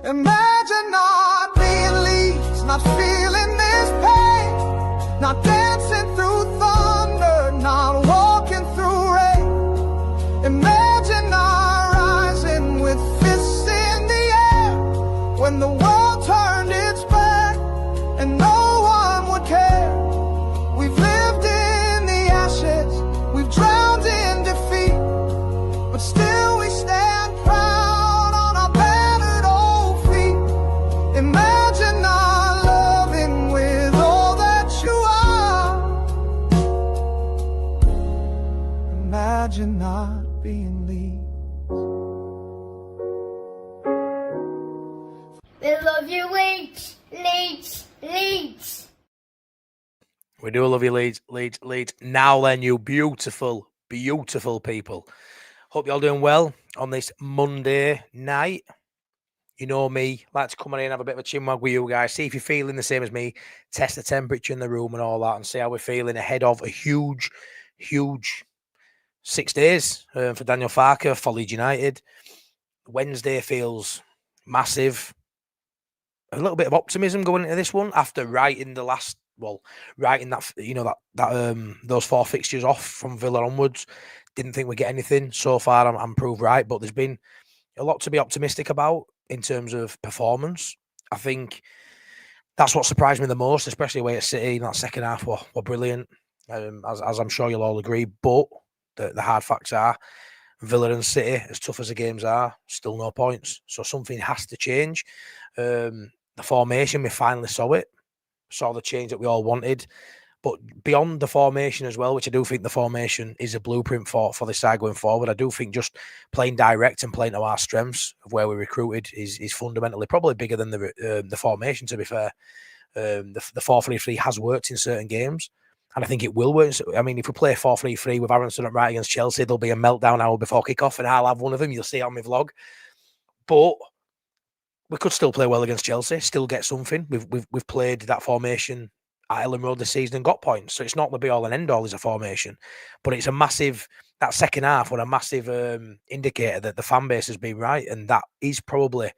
Imagine not being Leeds, not feeling this pain, not dancing through thunder, not walking through rain. Imagine not rising with fists in the air when the world turned its back and no one would care. We've lived in the ashes, we've drowned in defeat, but still we stand proud on our battered old feet. Imagine not loving with all that you are. Imagine not being Leeds. We love you, Leeds, Leeds, Leeds. We do love you, Leeds, Leeds, Leeds. Now then, you beautiful, beautiful people. Hope you're all doing well on this Monday night. You know me, like to come on in and have a bit of a chinwag with you guys. See if you're feeling the same as me. Test the temperature in the room and all that and see how we're feeling ahead of a huge 6 days for Daniel Farke for Leeds United. Wednesday feels massive. A little bit of optimism going into this one after writing that, those 4 fixtures off from Villa onwards. Didn't think we'd get anything. So far, I'm proved right, but there's been a lot to be optimistic about in terms of performance. I think that's what surprised me the most, especially away at City. That second half were brilliant, as I'm sure you'll all agree. But the hard facts are, Villa and City, as tough as the games are, still no points. So something has to change. The formation, we finally saw the change that we all wanted. But beyond the formation as well, which I do think the formation is a blueprint for this side going forward, I do think just playing direct and playing to our strengths of where we recruited is fundamentally probably bigger than the formation, to be fair. The 4-3-3 has worked in certain games, and I think it will work. I mean, if we play 4-3-3 with Aronson at right against Chelsea, there'll be a meltdown hour before kickoff, and I'll have one of them. You'll see it on my vlog. But we could still play well against Chelsea, still get something. We've played that formation at Ellen Road this season and got points. So it's not the be all and end all as a formation, but it's a massive, that second half was a massive indicator that the fan base has been right. And that is probably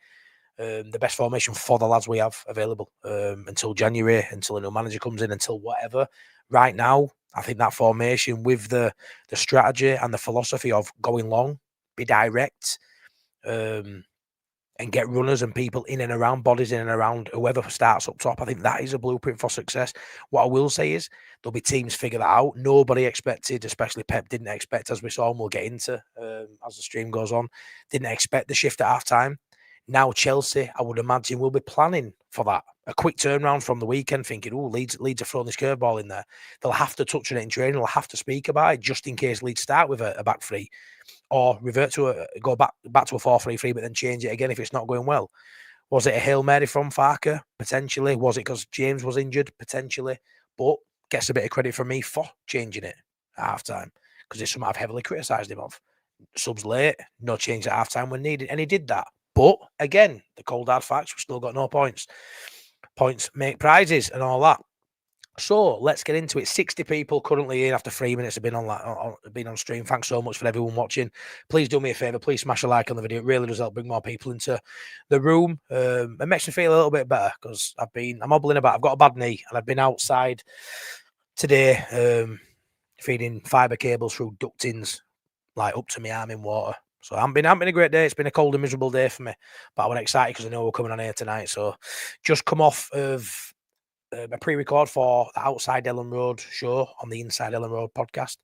the best formation for the lads we have available until January, until a new manager comes in, until whatever. Right now, I think that formation with the strategy and the philosophy of going long, be direct, and get runners and people in and around, bodies in and around whoever starts up top. I think that is a blueprint for success. What I will say is there'll be teams figure that out. Nobody expected, especially Pep didn't expect, as we saw, and we'll get into as the stream goes on, didn't expect the shift at half-time. Now Chelsea, I would imagine, will be planning for that. A quick turnaround from the weekend, thinking, oh, Leeds are throwing this curveball in there. They'll have to touch on it in training. They'll have to speak about it just in case Leeds start with a back three, or revert to go back to a 4-3-3, but then change it again if it's not going well. Was it a Hail Mary from Farke? Potentially. Was it because James was injured? Potentially. But gets a bit of credit from me for changing it at half-time, because it's something I've heavily criticised him of. Subs late, no change at half-time when needed, and he did that. But again, the cold hard facts, we've still got no points. Points make prizes and all that. So let's get into it. 60 people currently in after 3 minutes have been on stream. Thanks so much for everyone watching. Please do me a favour. Please smash a like on the video. It really does help bring more people into the room. It makes me feel a little bit better because I'm hobbling about. I've got a bad knee and I've been outside today feeding fibre cables through ductings like up to my arm in water. So it hasn't been a great day. It's been a cold and miserable day for me. But I was excited because I know we're coming on here tonight. So just come off of a pre-record for the Outside Ellen Road show on the Inside Ellen Road podcast,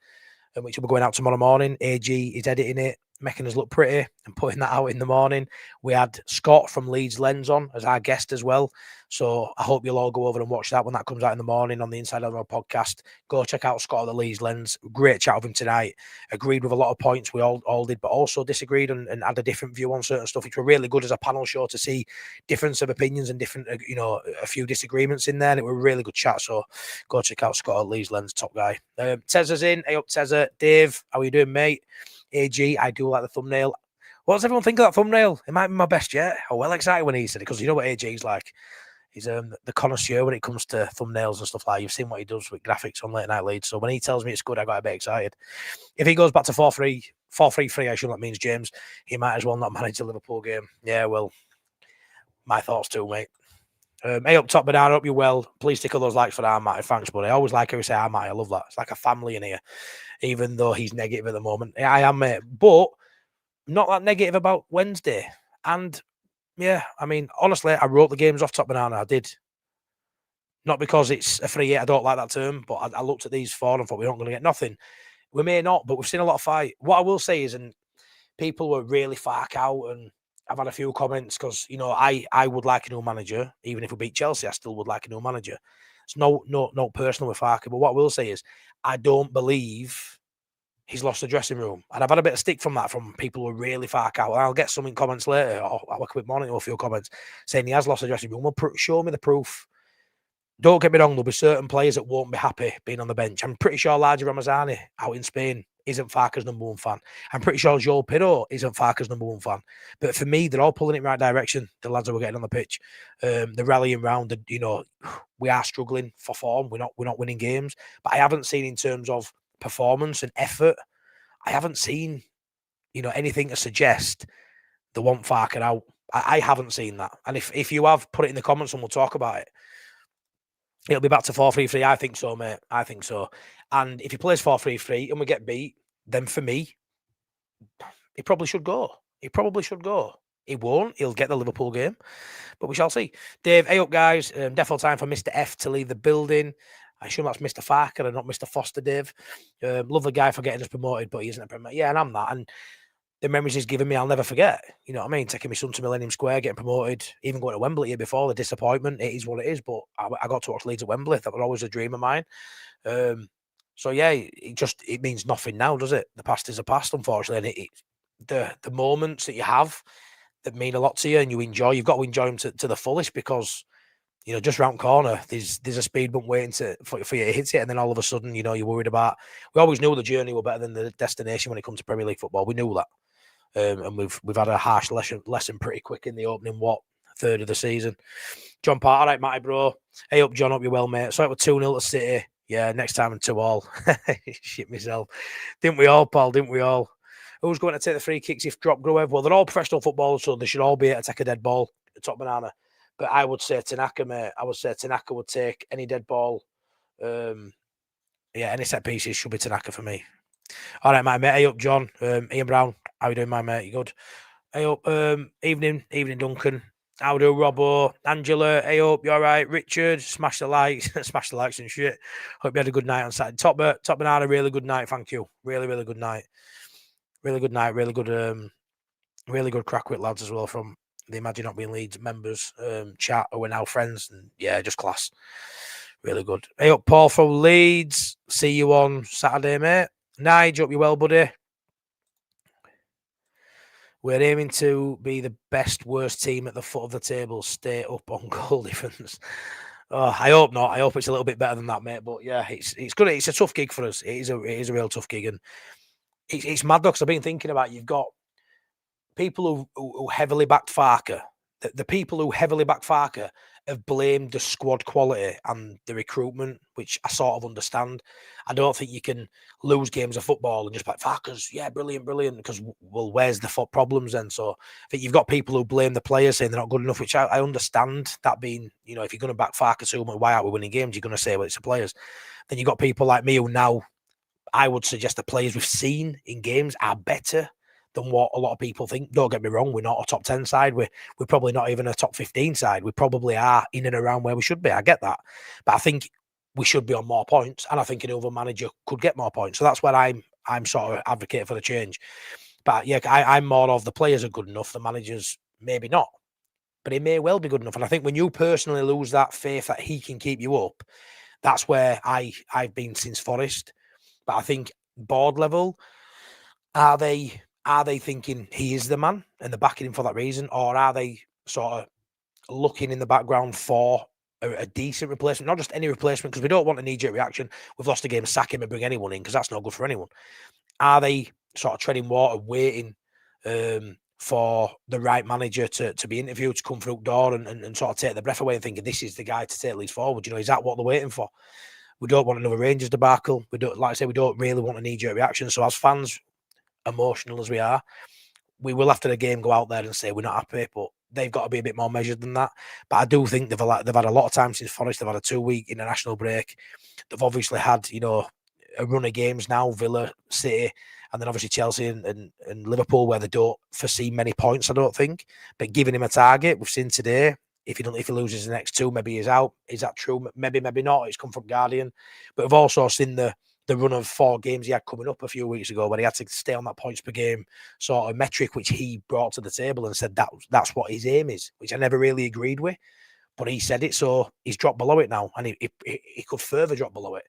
which will be going out tomorrow morning. AG is editing it, making us look pretty and putting that out in the morning. We had Scott from Leeds Lens on as our guest as well. So I hope you'll all go over and watch that when that comes out in the morning on the Inside Ellen Road podcast. Go check out Scott at the Leeds Lens. Great chat with him tonight. Agreed with a lot of points we all did, but also disagreed and had a different view on certain stuff, which were really good as a panel show to see difference of opinions and different, a few disagreements in there. And it was a really good chat. So go check out Scott at Leeds Lens, top guy. Tezza's in. Hey up, Tezza. Dave, how are you doing, mate? AG, I do like the thumbnail. What does everyone think of that thumbnail? It might be my best yet. I'm well excited when he said it, because you know what AG's like. He's the connoisseur when it comes to thumbnails and stuff like that. You've seen what he does with graphics on Late Night Leeds. So when he tells me it's good, I got a bit excited. If he goes back to 4-3-3, I assume that means James, he might as well not manage a Liverpool game. Yeah, well, My thoughts too, mate. Hey up top, banana, hope you're well. Please stick all those likes for Armati. Thanks, buddy. I always like how you say Armati. I love that. It's like a family in here, even though he's negative at the moment. Yeah, I am, mate. But not that negative about Wednesday. And yeah, I mean, honestly, I wrote the games off top banana. I did. Not because it's a free hit. I don't like that term, but I looked at these four and thought we're not going to get nothing. We may not, but we've seen a lot of fight. What I will say is, and people were really Farke out, and I've had a few comments because I would like a new manager. Even if we beat Chelsea, I still would like a new manager. It's no personal with Farke, but what I will say is I don't believe he's lost the dressing room, and I've had a bit of stick from that from people who are really Farke out. And I'll get some in comments later. I'll work with morning or a few comments saying he has lost the dressing room. Well, show me the proof. Don't get me wrong, there'll be certain players that won't be happy being on the bench. I'm pretty sure Largy Ramazani out in Spain isn't Farke's number one fan. I'm pretty sure Joel Pirro isn't Farke's number one fan. But for me, they're all pulling it in the right direction, the lads that were getting on the pitch. They're rallying round. We are struggling for form. We're not winning games. But I haven't seen in terms of performance and effort, I haven't seen, anything to suggest they want Farke out. I haven't seen that. And if you have, put it in the comments and we'll talk about it. It'll be back to 4-3-3. I think so, mate. I think so. And if he plays 4-3-3 and we get beat, then for me, he probably should go. He probably should go. He won't. He'll get the Liverpool game, but we shall see. Dave, hey up, guys. Definitely time for Mr. F to leave the building. I assume that's Mr. Farke and not Mr. Foster, Dave. Love the guy for getting us promoted, but he isn't a promoter. Yeah, and I'm that. And the memories he's given me, I'll never forget. You know what I mean? Taking my son to Millennium Square, getting promoted, even going to Wembley here before, the disappointment, it is what it is. But I got to watch Leeds at Wembley. That was always a dream of mine. So yeah, it means nothing now, does it? The past is a past, unfortunately. And the moments that you have that mean a lot to you and you enjoy, you've got to enjoy them to the fullest because, just round corner, there's a speed bump waiting for you to hit it, and then all of a sudden, you're worried about. We always knew the journey were better than the destination when it comes to Premier League football. We knew that. And we've had a harsh lesson pretty quick in the opening third of the season. John Part, all right, Matty, bro. Hey up, John, hope you're well, mate. So it was 2-0 to City. Yeah, next time and 2-all. Shit myself. Didn't we all, Paul? Didn't we all? Who's going to take the free kicks if drop Gruev? Well, they're all professional footballers, so they should all be able to take a dead ball, top banana. But I would say Tanaka, mate. I would say Tanaka would take any dead ball. Any set pieces should be Tanaka for me. All right, my mate. Hey up, John. Ian Brown. How you doing, my mate? You good? Hey up. Evening, Duncan. How do Robbo? Angela. Hey up. You all right? Richard. Smash the likes. Smash the likes and shit. Hope you had a good night on Saturday. Top banana. Really good night. Thank you. Really, really good night. Really good night. Really good crack with lads as well from the Imagine Not Being Leeds members chat. We're now friends. And yeah, just class. Really good. Hey up, Paul from Leeds. See you on Saturday, mate. Nigel, hope you well, buddy. We're aiming to be the best, worst team at the foot of the table. Stay up on goal difference. Oh, I hope not. I hope it's a little bit better than that, mate. But yeah, it's good. It's a tough gig for us. It is a real tough gig, and it's mad though, because I've been thinking about you've got people who heavily backed Farke. The people who heavily backed Farke have blamed the squad quality and the recruitment, which I sort of understand. I don't think you can lose games of football and just be like, Farke's, yeah, brilliant, because, well, where's the problems then? So I think you've got people who blame the players saying they're not good enough, which I understand that being, if you're going to back Farke so much, why aren't we winning games? You're going to say, well, it's the players. Then you've got people like me who now, I would suggest the players we've seen in games are better than what a lot of people think. Don't get me wrong, we're not a top 10 side. We're probably not even a top 15 side. We probably are in and around where we should be. I get that. But I think we should be on more points. And I think another manager could get more points. So that's where I'm sort of advocating for the change. But yeah, I'm more of the players are good enough. The managers, maybe not. But he may well be good enough. And I think when you personally lose that faith that he can keep you up, that's where I've been since Forest. But I think board level, are they thinking he is the man and they're backing him for that reason? Or are they sort of looking in the background for a decent replacement? Not just any replacement, because we don't want a knee-jerk reaction. We've lost a game, sack him and bring anyone in, because that's not good for anyone. Are they sort of treading water, waiting for the right manager to be interviewed, to come through the door and sort of take the breath away and thinking this is the guy to take Leeds forward? Is that what they're waiting for? We don't want another Rangers debacle. We don't, like I say, we don't really want a knee-jerk reaction. So as fans, emotional as we are, we will after the game go out there and say we're not happy, but they've got to be a bit more measured than that. But I do think they've had a lot of time since Forest. They've had a 2-week international break. They've obviously had, a run of games now, Villa, City, and then obviously Chelsea and Liverpool, where they don't foresee many points, I don't think. But giving him a target, we've seen today, if he loses the next 2, maybe he's out. Is that true? Maybe not. It's come from Guardian. But we've also seen the run of 4 games he had coming up a few weeks ago, where he had to stay on that points per game sort of metric, which he brought to the table and said that's what his aim is, which I never really agreed with. But he said it, so he's dropped below it now, and he could further drop below it.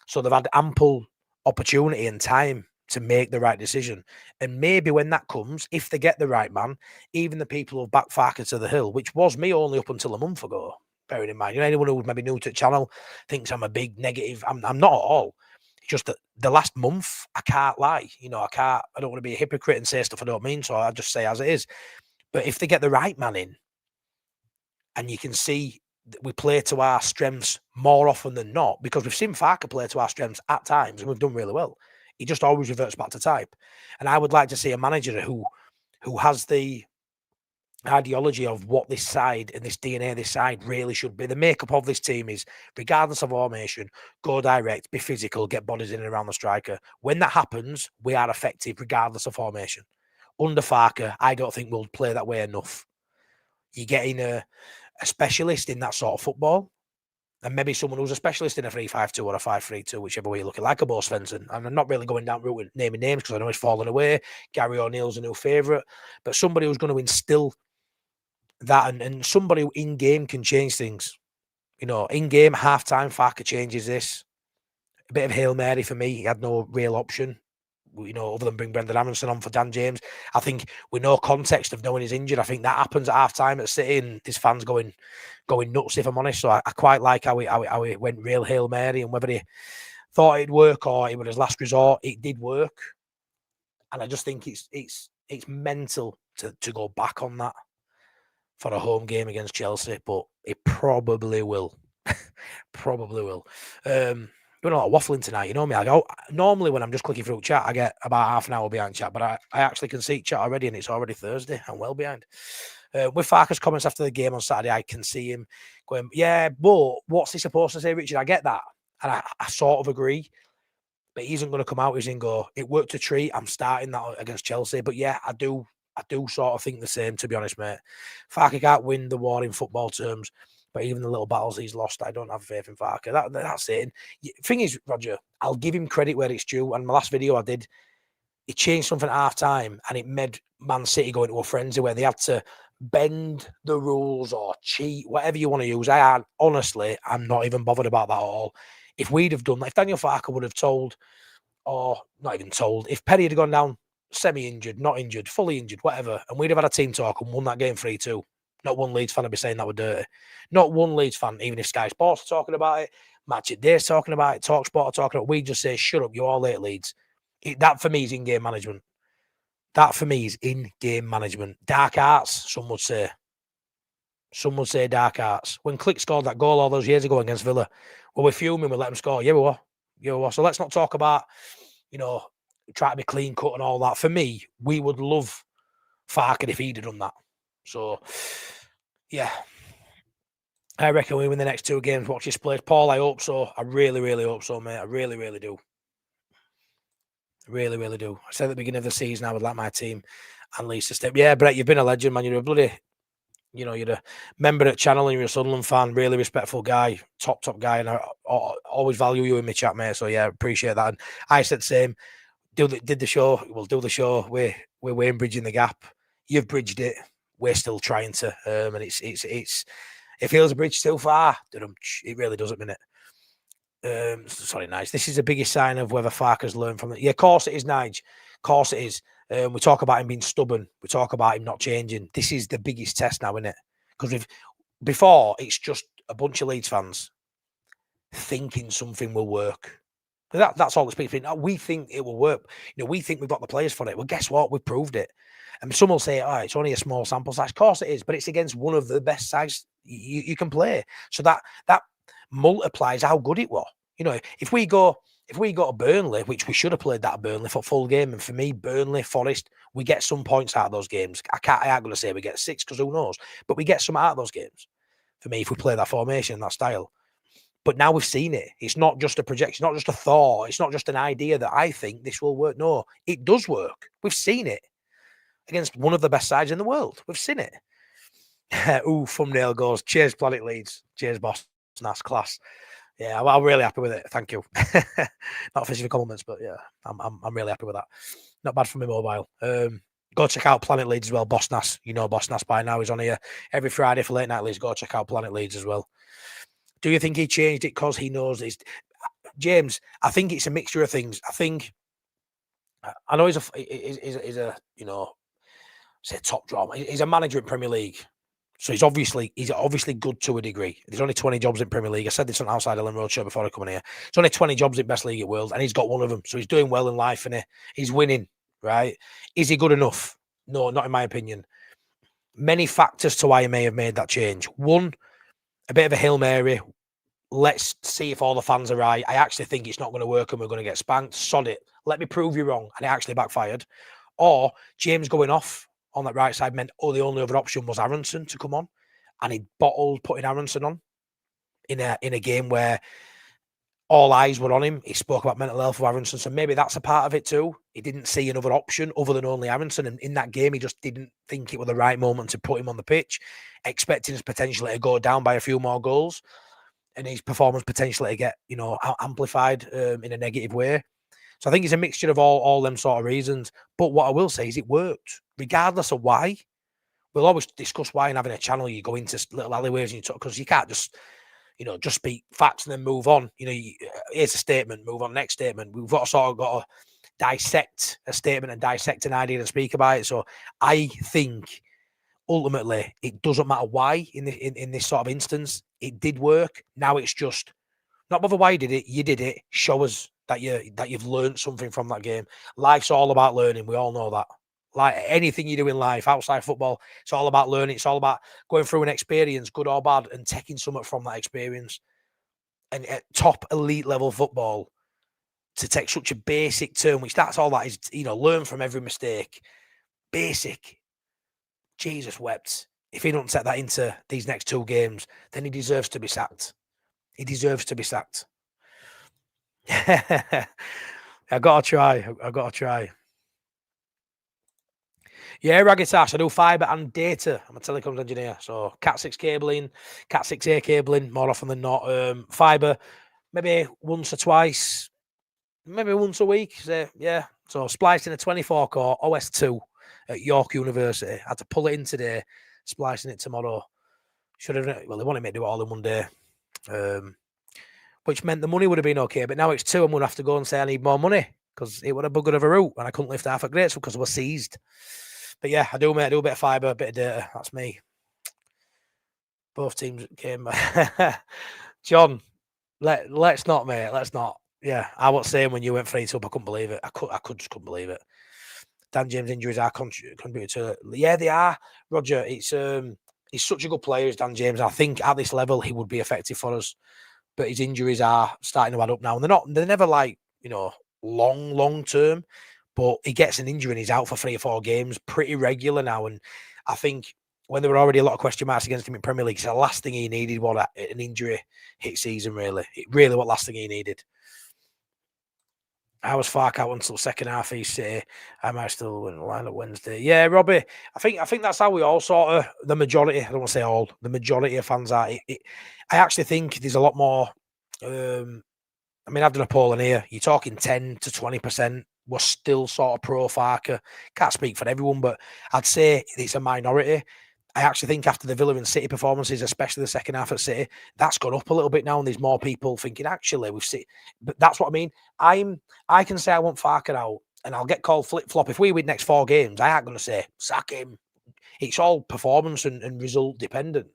So they've had ample opportunity and time to make the right decision. And maybe when that comes, if they get the right man, even the people who've backed Farke to the hill, which was me only up until a month ago, bearing in mind, anyone who's maybe new to the channel thinks I'm a big negative. I'm not at all. It's just that the last month, I can't lie. I don't want to be a hypocrite and say stuff I don't mean, so I just say as it is. But if they get the right man in, and you can see that we play to our strengths more often than not, because we've seen Farke play to our strengths at times, and we've done really well. He just always reverts back to type. And I would like to see a manager who has the ideology of what this side and this DNA of this side really should be. The makeup of this team is, regardless of formation, go direct, be physical, get bodies in and around the striker. When that happens, we are effective regardless of formation. Under Farke, I don't think we'll play that way enough. You're getting a specialist in that sort of football, and maybe someone who's a specialist in a 3-5-2 or a 5-3-2, whichever way you're looking, like a Bo Svensson. And I'm not really going down route with naming names because I know he's fallen away. Gary O'Neill's a new favourite, but somebody who's going to instill that, and somebody who in game can change things. In game, half time, Farke changes this. A bit of Hail Mary for me. He had no real option, other than bring Brendan Aronson on for Dan James. I think with no context of knowing he's injured, I think that happens at half time at City, and his fans going nuts, if I'm honest. So I quite like how he went real Hail Mary, and whether he thought it'd work or it was his last resort, it did work. And I just think it's mental to go back on that for a home game against Chelsea, but it probably will. Probably will. Doing a lot of waffling tonight, you know me. Normally when I'm just clicking through chat, I get about half an hour behind chat, but I actually can see chat already, and it's already Thursday. I'm well behind. With Farke's comments after the game on Saturday, I can see him going, yeah, but what's he supposed to say, Richard? I get that. And I sort of agree. But he isn't going to come out and go, it worked a treat, I'm starting that against Chelsea. But yeah, I do sort of think the same, to be honest, mate. Farke can't win the war in football terms. But even the little battles he's lost, I don't have faith in Farke. That's it. And thing is, Roger, I'll give him credit where it's due. And my last video I did, he changed something at half time, and it made Man City go into a frenzy where they had to bend the rules or cheat, whatever you want to use. Honestly, I'm not even bothered about that at all. If we'd have done that, if Daniel Farke would have told, or not even told, if Perry had gone down semi-injured, not injured, fully injured, whatever, and we'd have had a team talk and won that game 3-2, not one Leeds fan would be saying that were dirty. Not one Leeds fan, even if Sky Sports are talking about it, Match It Day's talking about it, TalkSport are talking about it, we just say, shut up, you all hate Leeds. That for me is in-game management. That for me is in-game management. Dark arts, some would say. Some would say dark arts. When Click scored that goal all those years ago against Villa, well, we're fuming, we let him score. Yeah, we were. Yeah, we were. So let's not talk about, try to be clean cut and all that. For me, we would love Farke if he'd have done that. So, yeah. I reckon we win the next 2 games. Watch this play. Paul, I hope so. I really, really hope so, mate. I really, really do. Really, really do. I said at the beginning of the season I would like my team and Leeds to step. Yeah, Brett, you've been a legend, man. You're a bloody, you're a member at channel and you're a Sunderland fan. Really respectful guy, top guy, and I always value you in my chat, mate. So yeah, appreciate that. And I said the same. Did the show. We'll do the show. We're Wayne bridging the gap. You've bridged it. We're still trying to, and it feels a bridge too far. It really does at the minute. Sorry, Nige. This is the biggest sign of whether Farke's learned from it. Yeah, of course it is, Nige. Of course it is. We talk about him being stubborn. We talk about him not changing. This is the biggest test now, isn't it? Because before, it's just a bunch of Leeds fans thinking something will work. That's all it's been. We think it will work. We think we've got the players for it. Well, guess what? We've proved it. And some will say, it's only a small sample size. Of course it is, but it's against one of the best sides you can play. So that multiplies how good it was. If we go if we go to Burnley, which we should have played that at Burnley for full game, and for me, Burnley, Forest, we get some points out of those games. I ain't going to say we get 6 because who knows, but we get some out of those games. For me, if we play that formation, that style. But now we've seen it. It's not just a projection, not just a thought. It's not just an idea that I think this will work. No, it does work. We've seen it against one of the best sides in the world. We've seen it. Ooh, thumbnail goes, cheers, Planet Leeds. Cheers, boss. Nice class. Yeah, I'm really happy with it. Thank you. Not fishing for compliments, but yeah, I'm really happy with that. Not bad for my mobile. Go check out Planet Leeds as well. Boss Nas, you know Boss Nas by now. He's on here every Friday for late night leads. Go check out Planet Leeds as well. Do you think he changed it because he knows this? James, I think it's a mixture of things. I know he's a you know, say top drama. He's a manager in Premier League. So he's obviously good to a degree. There's only 20 jobs in Premier League. I said this on Outside Ellen Road show before I come in here. There's only 20 jobs in best league in the world, and he's got one of them. So he's doing well in life, and he's winning, right? Is he good enough? No, not in my opinion. Many factors to why he may have made that change. One, a bit of a Hail Mary. Let's see if all the fans are right. I actually think it's not going to work and we're going to get spanked. Sod it. Let me prove you wrong. And it actually backfired. Or James going off on that right side meant, the only other option was Aronson to come on. And he bottled putting Aronson on in a game where all eyes were on him. He spoke about mental health of Aronson. So maybe that's a part of it too. He didn't see another option other than only Aronson. And in that game, he just didn't think it was the right moment to put him on the pitch, expecting his potentially to go down by a few more goals and his performance potentially to get, amplified in a negative way. So I think it's a mixture of all them sort of reasons. But what I will say is it worked, regardless of why. We'll always discuss why in having a channel. You go into little alleyways and you talk, because you can't just, just speak facts and then move on. Here's a statement, move on, next statement. We've got to dissect a statement and dissect an idea and speak about it. So I think ultimately it doesn't matter why in this sort of instance it did work. Now it's just not bother why you did it. You did it. Show us that you've learned something from that game. Life's all about learning. We all know that. Like anything you do in life outside football, it's all about learning. It's all about going through an experience, good or bad, and taking something from that experience. And at top elite level football, to take such a basic term, which that's all that is, learn from every mistake. Basic. Jesus wept. If he don't take that into these next 2 games, then he deserves to be sacked. He deserves to be sacked. I gotta try. Yeah, Ragitash, I do fibre and data. I'm a telecoms engineer. So Cat 6 cabling, Cat 6A cabling, more often than not. Fibre, maybe once or twice, maybe once a week. Yeah. So spliced in a 24 core OS2 at York University. I had to pull it in today, splicing it tomorrow. They wanted me to do it all in one day. Which meant the money would have been okay. But now it's 2, I'm going to have to go and say I need more money because it would have buggered of a route and I couldn't lift half a grade because it was seized. But yeah, I do a bit of fibre, a bit of data. That's me. Both teams came. John, let's not, mate. Let's not. Yeah, I was saying when you went 3-2, I couldn't believe it. I just couldn't believe it. Dan James' injuries are contributing to it. Yeah, they are. Roger, he's such a good player, is Dan James. I think at this level, he would be effective for us. But his injuries are starting to add up now. And they're never like, long term. But he gets an injury and he's out for 3 or 4 games, pretty regular now. And I think when there were already a lot of question marks against him in Premier League, it's the last thing he needed was an injury hit season, really. Really what last thing he needed. I was Farke out until second half East City. I might still win the lineup Wednesday. Yeah, Robbie, I think that's how we all sort of, the majority, I don't want to say all, the majority of fans are. I actually think there's a lot more, I've done a poll in here. You're talking 10 to 20% were still sort of pro Farke. Can't speak for everyone, but I'd say it's a minority. I actually think after the Villa and City performances, especially the second half at City, that's gone up a little bit now, and there's more people thinking, actually, we've seen. But that's what I mean. I can say I want Farke out, and I'll get called flip-flop. If we win next 4 games, I ain't going to say, sack him. It's all performance and result dependent.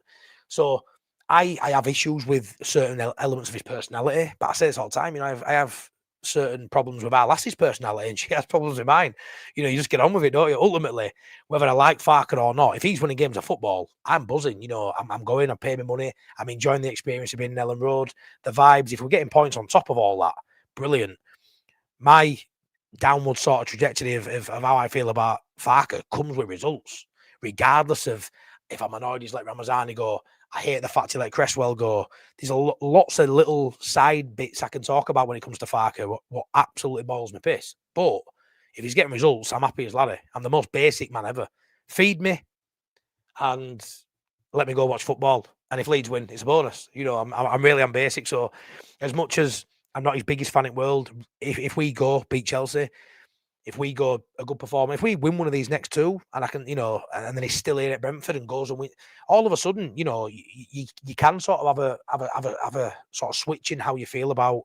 So I have issues with certain elements of his personality, but I say this all the time. I have certain problems with our lassie's personality, and she has problems with mine. You just get on with it, don't you? Ultimately, whether I like Farke or not, if he's winning games of football, I'm buzzing. I'm going, I'm paying my money, I'm enjoying the experience of being in Ellen Road, the vibes. If we're getting points on top of all that, brilliant. My downward sort of trajectory of how I feel about Farke comes with results, regardless of if I'm annoyed he's let Ramazani go. I hate the fact he let Cresswell go. There's lots of little side bits I can talk about when it comes to Farke, what absolutely boils me piss. But if he's getting results, I'm happy as laddie. I'm the most basic man ever. Feed me and let me go watch football. And if Leeds win, it's a bonus. You know, I'm basic. So as much as I'm not his biggest fan in the world, if we go beat Chelsea, if we go a good performance, if we win one of these next two, and I can, you know, and then he's still here at Brentford and goes and win, all of a sudden, you know, you can sort of have a sort of switch in how you feel about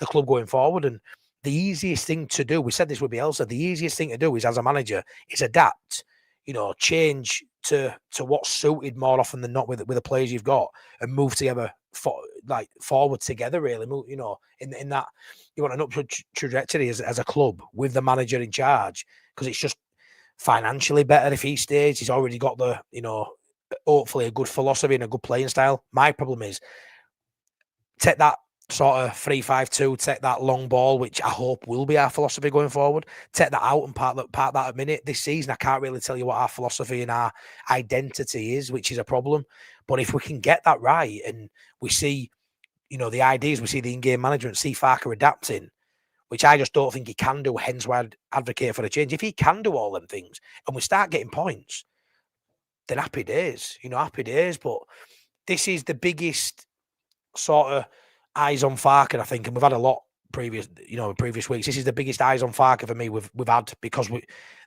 the club going forward. And the easiest thing to do, we said this with Bielsa, the easiest thing to do is as a manager is adapt, you know, change to what's suited more often than not with the players you've got, and move together forward together. Really, you know, in that you want an upward trajectory as a club with the manager in charge, because it's just financially better if he stays. He's already got the, you know, hopefully a good philosophy and a good playing style. My problem is take that sort of 3-5-2, take that long ball, which I hope will be our philosophy going forward. Take that out and part that a minute. This season, I can't really tell you what our philosophy and our identity is, which is a problem. But if we can get that right and we see, you know, the ideas, we see the in-game management, see Farke adapting, which I just don't think he can do, hence why I'd advocate for a change. If he can do all them things and we start getting points, then happy days, you know, happy days. But this is the biggest sort of eyes on Farke, I think, and we've had a lot previous weeks. This is the biggest eyes on Farke for me we've had, because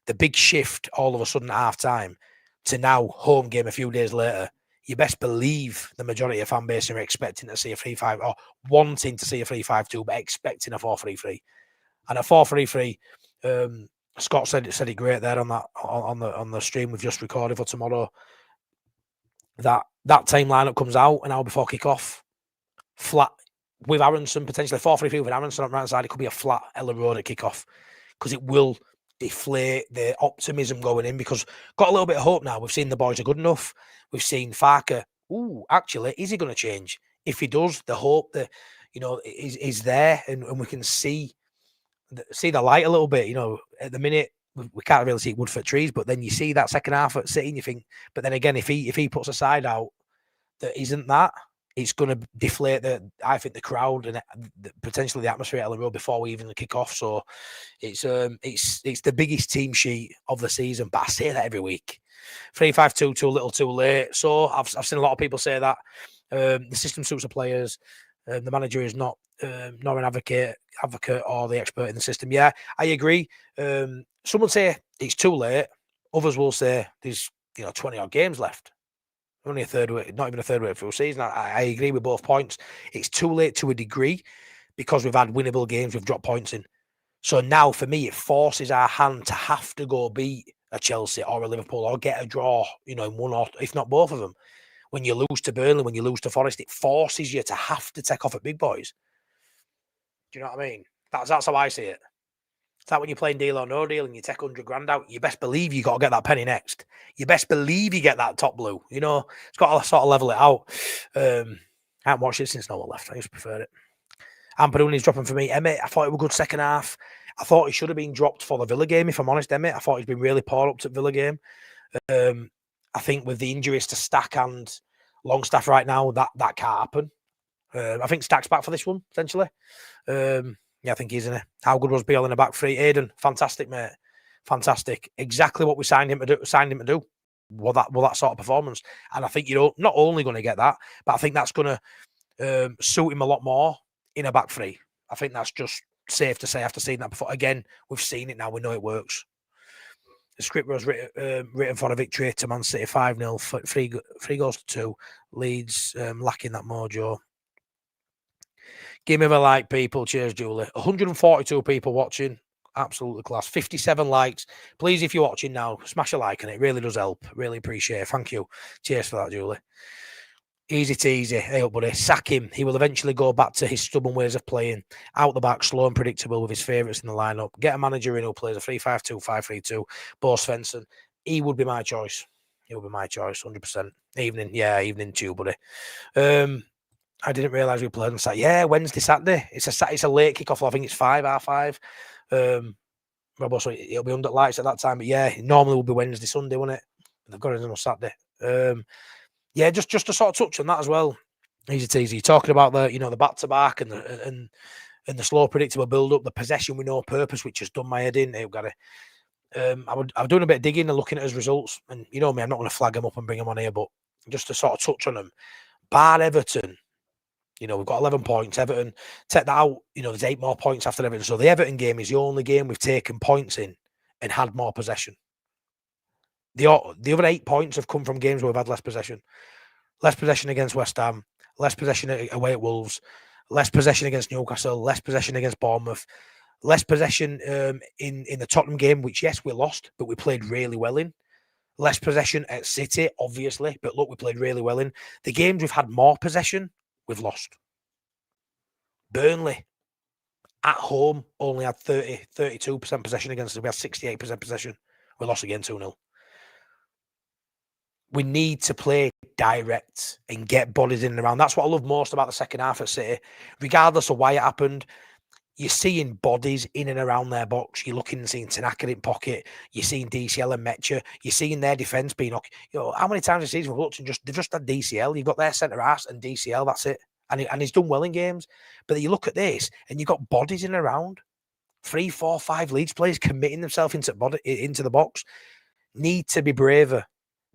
the big shift all of a sudden at half time to now home game a few days later. You best believe the majority of fan base are expecting to see a 3-5 or wanting to see a 3-5-2, but expecting a 4-3-3. And a 4-3-3, Scott said it great there on the stream we've just recorded for tomorrow. That team lineup comes out an hour before kick-off, flat with Aronson, potentially 4-3-3 with Aronson on the right side. It could be a flat Ellen Road at kick-off, because it will deflate the optimism going in, because got a little bit of hope now. We've seen the boys are good enough. We've seen Farke. Actually, is he going to change? If he does, the hope that, you know, is there, and we can see the light a little bit. You know, at the minute we can't really see wood for trees, but then you see that second half at City and you think, but then again, if he puts a side out that isn't that, it's going to deflate the crowd and potentially the atmosphere at Ellen Road before we even kick off. So it's the biggest team sheet of the season. But I say that every week. 3-5-2 too little, too late. So I've seen a lot of people say that the system suits the players. The manager is not an advocate or the expert in the system. Yeah, I agree. Some would say it's too late. Others will say there's 20 odd games left. Only a third way, not even a third way through a season. I agree with both points. It's too late to a degree, because we've had winnable games, we've dropped points in. So now, for me, it forces our hand to have to go beat a Chelsea or a Liverpool or get a draw, in one or, if not both of them. When you lose to Burnley, when you lose to Forest, it forces you to have to take off at big boys. Do you know what I mean? That's how I see it. It's like when you're playing Deal or No Deal and you take 100 grand out, you best believe you got to get that penny next. You best believe you get that top blue. You know, it's got to sort of level it out. I haven't watched it since no one left. I used to prefer it. Ampaduni's dropping for me. Emmett, I thought it was a good second half. I thought he should have been dropped for the Villa game, if I'm honest, Emmett. I thought he's been really poor up to Villa game. I think with the injuries to Stack and Longstaff right now, that can't happen. I think Stack's back for this one, potentially. Yeah, I think he's in it. How good was Beale in the back three? Aiden, fantastic, mate. Fantastic. Exactly what we signed him to do. Well, that sort of performance. And I think you're not only going to get that, but I think that's going to suit him a lot more in a back three. I think that's just safe to say after seeing that before. Again, we've seen it now. We know it works. The script was written for a victory to Man City 5-0, 3 goals to 2. Leeds lacking that mojo. Give me a like, people. Cheers, Julie. 142 people watching. Absolutely class. 57 likes. Please, if you're watching now, smash a like, and it really does help. Really appreciate it. Thank you. Cheers for that, Julie. Easy teasy. Hey up, buddy. Sack him. He will eventually go back to his stubborn ways of playing. Out the back, slow and predictable with his favourites in the lineup. Get a manager in who plays a 3-5-2, 5-3-2. Bo Svensson. He would be my choice. He would be my choice, 100%. Evening 2, buddy. I didn't realise we played on Saturday. Yeah, Wednesday, Saturday. It's a late kickoff. I think it's 5:30. So it'll be under lights at that time. But yeah, normally will be Wednesday, Sunday, won't it? They've got it on Saturday. Yeah, just to sort of touch on that as well. Easy teasy. Talking about the back to back and the slow, predictable build up, the possession with no purpose, which has done my head in. I've got to. I was doing a bit of digging and looking at his results, and you know me, I'm not going to flag them up and bring them on here, but just to sort of touch on them. Bar Everton, we've got 11 points. Everton, take that out, there's 8 more points after Everton. So the Everton game is the only game we've taken points in and had more possession. The other 8 points have come from games where we've had less possession. Less possession against West Ham, less possession away at Wolves, less possession against Newcastle, less possession against Bournemouth, less possession in the Tottenham game, which, yes, we lost, but we played really well in. Less possession at City, obviously, but look, we played really well in. The games we've had more possession, we've lost. Burnley, at home, only had 32% possession against us. We had 68% possession. We lost again 2-0. We need to play direct and get bodies in and around. That's what I love most about the second half at City. Regardless of why it happened, you're seeing bodies in and around their box. You're looking and seeing Tanaka in pocket. You're seeing DCL and Metcha. You're seeing their defence being... how many times this season we've looked and they've just had DCL. You've got their centre-half and DCL, that's it. And he's done well in games. But you look at this and you've got bodies in and around. 3, 4, 5 Leeds players committing themselves into the box. Need to be braver.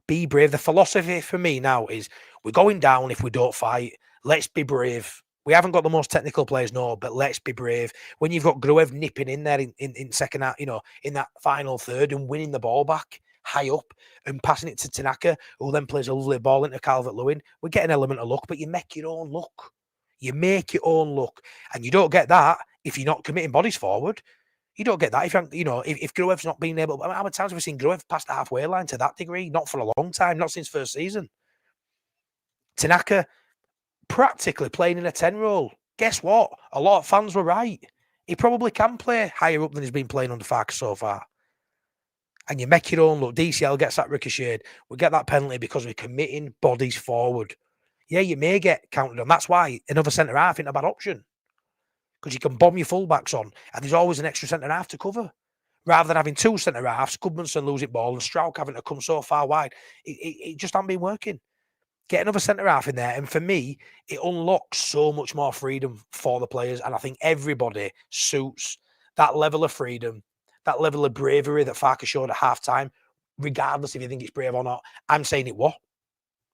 Be brave. The philosophy for me now is we're going down if we don't fight. Let's be brave. We haven't got the most technical players, no, but let's be brave. When you've got Gruev nipping in there in second half, in that final third and winning the ball back high up and passing it to Tanaka, who then plays a lovely ball into Calvert-Lewin, we get an element of luck, but you make your own luck. You make your own luck. And you don't get that if you're not committing bodies forward. You don't get that if Gruev's not being able... How many times have we seen Gruev past the halfway line to that degree? Not for a long time, not since first season. Tanaka practically playing in a 10 role. Guess what? A lot of fans were right. He probably can play higher up than he's been playing under Farke so far. And you make your own look. DCL gets that ricocheted. We get that penalty because we're committing bodies forward. Yeah, you may get counted on. That's why another centre-half isn't a bad option. Because you can bomb your fullbacks on, and there's always an extra centre-half to cover. Rather than having 2 centre-halves, Goodmanson losing ball, and Strauch having to come so far wide. It just hasn't been working. Get another centre-half in there, and for me, it unlocks so much more freedom for the players, and I think everybody suits that level of freedom, that level of bravery that Farke showed at half-time, regardless if you think it's brave or not. I'm saying it was.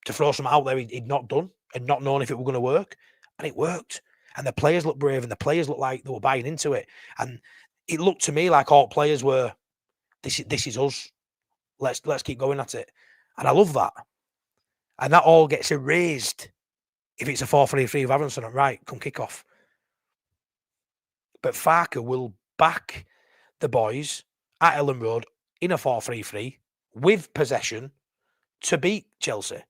To throw something out there he'd not done, and not knowing if it were going to work, and it worked. And the players looked brave, and the players looked like they were buying into it. And it looked to me like all players were, this is us. Let's keep going at it. And I love that. And that all gets erased if it's a 4-3-3 with Aronson. Right, come kick off. But Farke will back the boys at Ellen Road in a 4-3-3 with possession to beat Chelsea.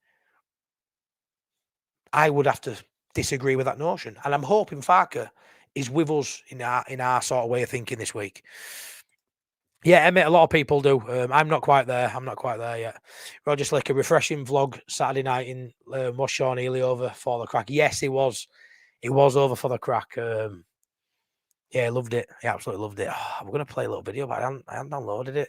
I would have to disagree with that notion, and I'm hoping Farke is with us in our sort of way of thinking this week. Yeah, Emmett, a lot of people do. I'm not quite there. I'm not quite there yet. Roger Slick, a refreshing vlog Saturday night in was Sean Healy over for the crack? Yes, he was. He was over for the crack. Yeah, loved it. He absolutely loved it. Oh, I'm going to play a little video, but I haven't downloaded it.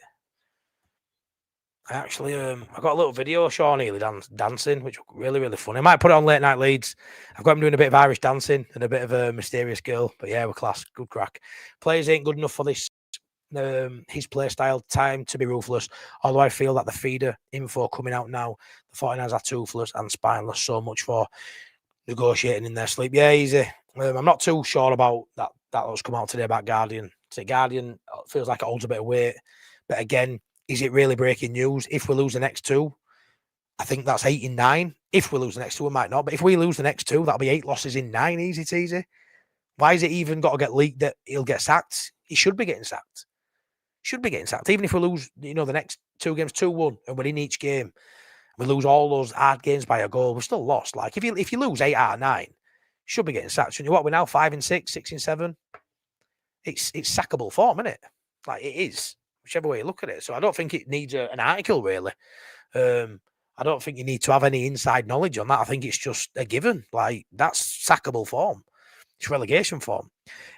I actually, I got a little video of Sean Healy dancing, which was really, really funny. I might put it on Late Night Leeds. I've got him doing a bit of Irish dancing and a bit of a mysterious girl. But yeah, we're class. Good crack. Players ain't good enough for this. His play style, time to be ruthless. Although I feel that the feeder info coming out now, the 49ers are toothless and spineless. So much for negotiating in their sleep. Yeah, easy. I'm not too sure about that that's come out today about Guardian. So Guardian feels like it holds a bit of weight. But again, is it really breaking news? If we lose the next 2, I think that's 8 in 9. If we lose the next 2, it might not. But if we lose the next 2, that'll be 8 losses in 9. Easy teasy. Why is it even got to get leaked that he'll get sacked? He should be getting sacked. Should be getting sacked. Even if we lose, the next 2 games 2-1 and we're in each game, we lose all those hard games by a goal, we're still lost. Like if you lose 8 out of 9, should be getting sacked. Shouldn't you? What, we're now 5 and 6, 6 and 7. It's sackable form, isn't it? Like it is, whichever way you look at it. So I don't think it needs an article really. I don't think you need to have any inside knowledge on that. I think it's just a given. Like, that's sackable form. It's relegation form.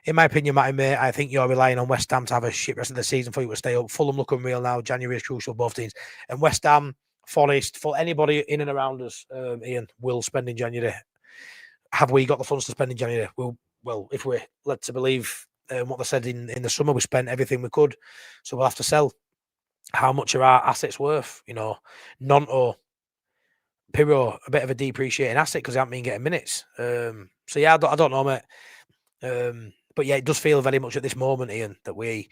In my opinion, Matty, mate, I think you're relying on West Ham to have a shit rest of the season for you to stay up. Fulham look unreal now. January is crucial, both teams. And West Ham, Forest, for anybody in and around us, Ian, will spend in January. Have we got the funds to spend in January? Well, if we're led to believe what they said in the summer, we spent everything we could. So we'll have to sell. How much are our assets worth? You know, Nonto, Pirro, a bit of a depreciating asset because they haven't been getting minutes. So yeah, I don't know, mate. But yeah, it does feel very much at this moment, Ian, that we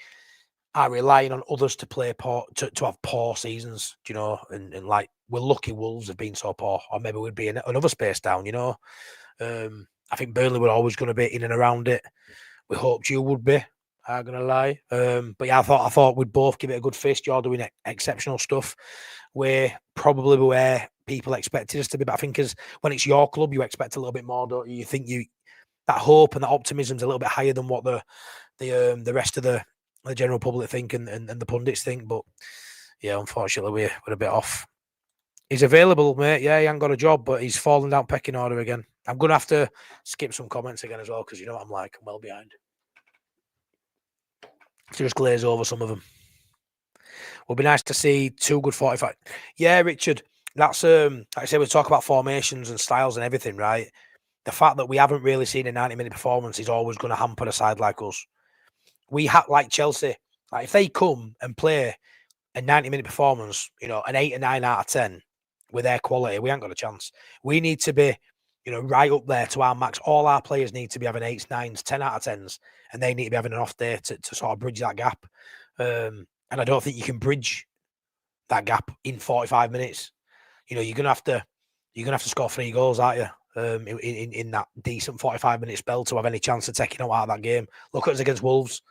are relying on others to play to have poor seasons. Do you know? And like, we're lucky Wolves have been so poor, or maybe we'd be in another space down. You know, I think Burnley were always going to be in and around it. We hoped you would be. I'm gonna lie. But yeah, I thought we'd both give it a good fist. You're doing exceptional stuff. We're probably where people expected us to be. But I think as when it's your club, you expect a little bit more, don't you? You think that hope and that optimism's a little bit higher than what the rest of the general public think and the pundits think. But yeah, unfortunately, we're a bit off. He's available, mate. Yeah, he hasn't got a job, but he's fallen down pecking order again. I'm gonna have to skip some comments again as well because you know what I'm like. I'm well behind. To just glaze over some of them. Would be nice to see 2 good 45. Yeah, Richard, that's like I say, we talk about formations and styles and everything, right? The fact that we haven't really seen a 90-minute performance is always going to hamper a side like us. We have, like Chelsea, like if they come and play a 90-minute performance, you know, an 8 or 9 out of 10 with their quality, we ain't got a chance. We need to be, you know, right up there to our max. All our players need to be having 8s, 9s, 10 out of 10s, and they need to be having an off day to sort of bridge that gap. And I don't think you can bridge that gap in 45 minutes. You know, you're gonna have to score 3 goals, aren't you? In that decent 45-minute spell to have any chance of taking out of that game. Look at us against Wolves.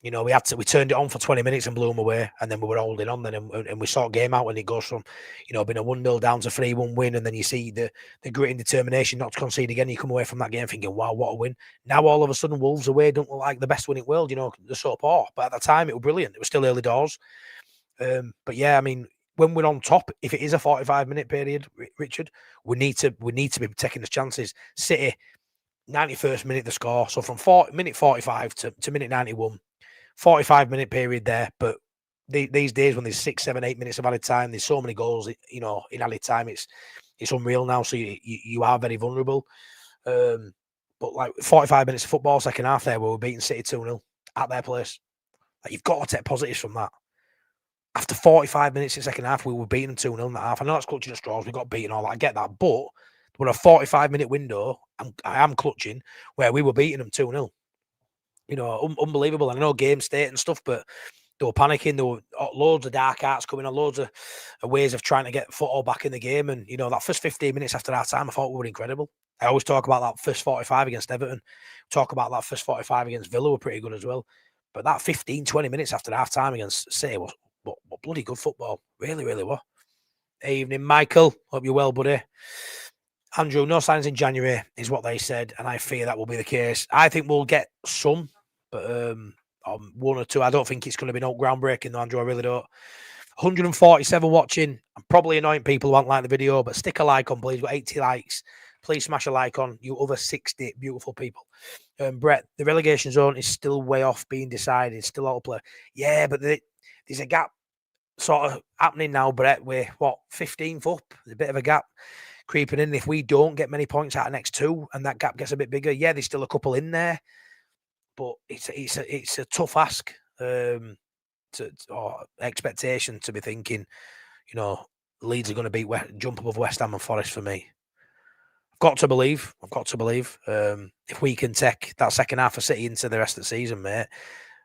You know, we turned it on for 20 minutes and blew them away, and then we were holding on then, and we saw game out when it goes from, you know, being a 1-0 down to 3-1 win, and then you see the grit and determination not to concede again. You come away from that game thinking, wow, what a win. Now all of a sudden Wolves away don't look like the best win in the world, you know, they're so poor. But at the time it was brilliant. It was still early doors. But yeah, I mean, when we're on top, if it is a 45-minute period, Richard, we need to be taking the chances. City, 91st minute the score. So from minute 45 to minute 91. 45-minute period there, but these days when there's 6, 7, 8 minutes of added time, there's so many goals, you know, in added time, it's unreal now. So you are very vulnerable. But like 45 minutes of football, second half there, where we're beating City 2-0 at their place. Like, you've got to take positives from that. After 45 minutes in second half, we were beating them 2-0 in that half. I know that's clutching at straws. We got beaten, all that. I get that, but we're a 45-minute window. I am clutching where we were beating them 2-0. You know, unbelievable. And I know game state and stuff, but they were panicking. There were loads of dark arts coming on, loads of ways of trying to get football back in the game. And, you know, that first 15 minutes after our time, I thought we were incredible. I always talk about that first 45 against Everton. Talk about that first 45 against Villa were pretty good as well. But that 15, 20 minutes after half time against City was what bloody good football. Really, really was. Evening, Michael. Hope you're well, buddy. Andrew, no signs in January is what they said, and I fear that will be the case. I think we'll get some, but 1 or 2. I don't think it's going to be no groundbreaking, though, Andrew. I really don't. 147 watching. I'm probably annoying people who won't like the video, but stick a like on, please. We've got 80 likes. Please smash a like on, you other 60 beautiful people. Brett, the relegation zone is still way off being decided. It's still out of play. Yeah, but there's a gap sort of happening now, Brett. We're, 15th up? There's a bit of a gap creeping in. If we don't get many points out of next 2 and that gap gets a bit bigger, yeah, there's still a couple in there, but it's a tough ask or expectation to be thinking, you know, Leeds are going to jump above West Ham and Forest for me. I've got to believe. If we can take that second half of City into the rest of the season, mate,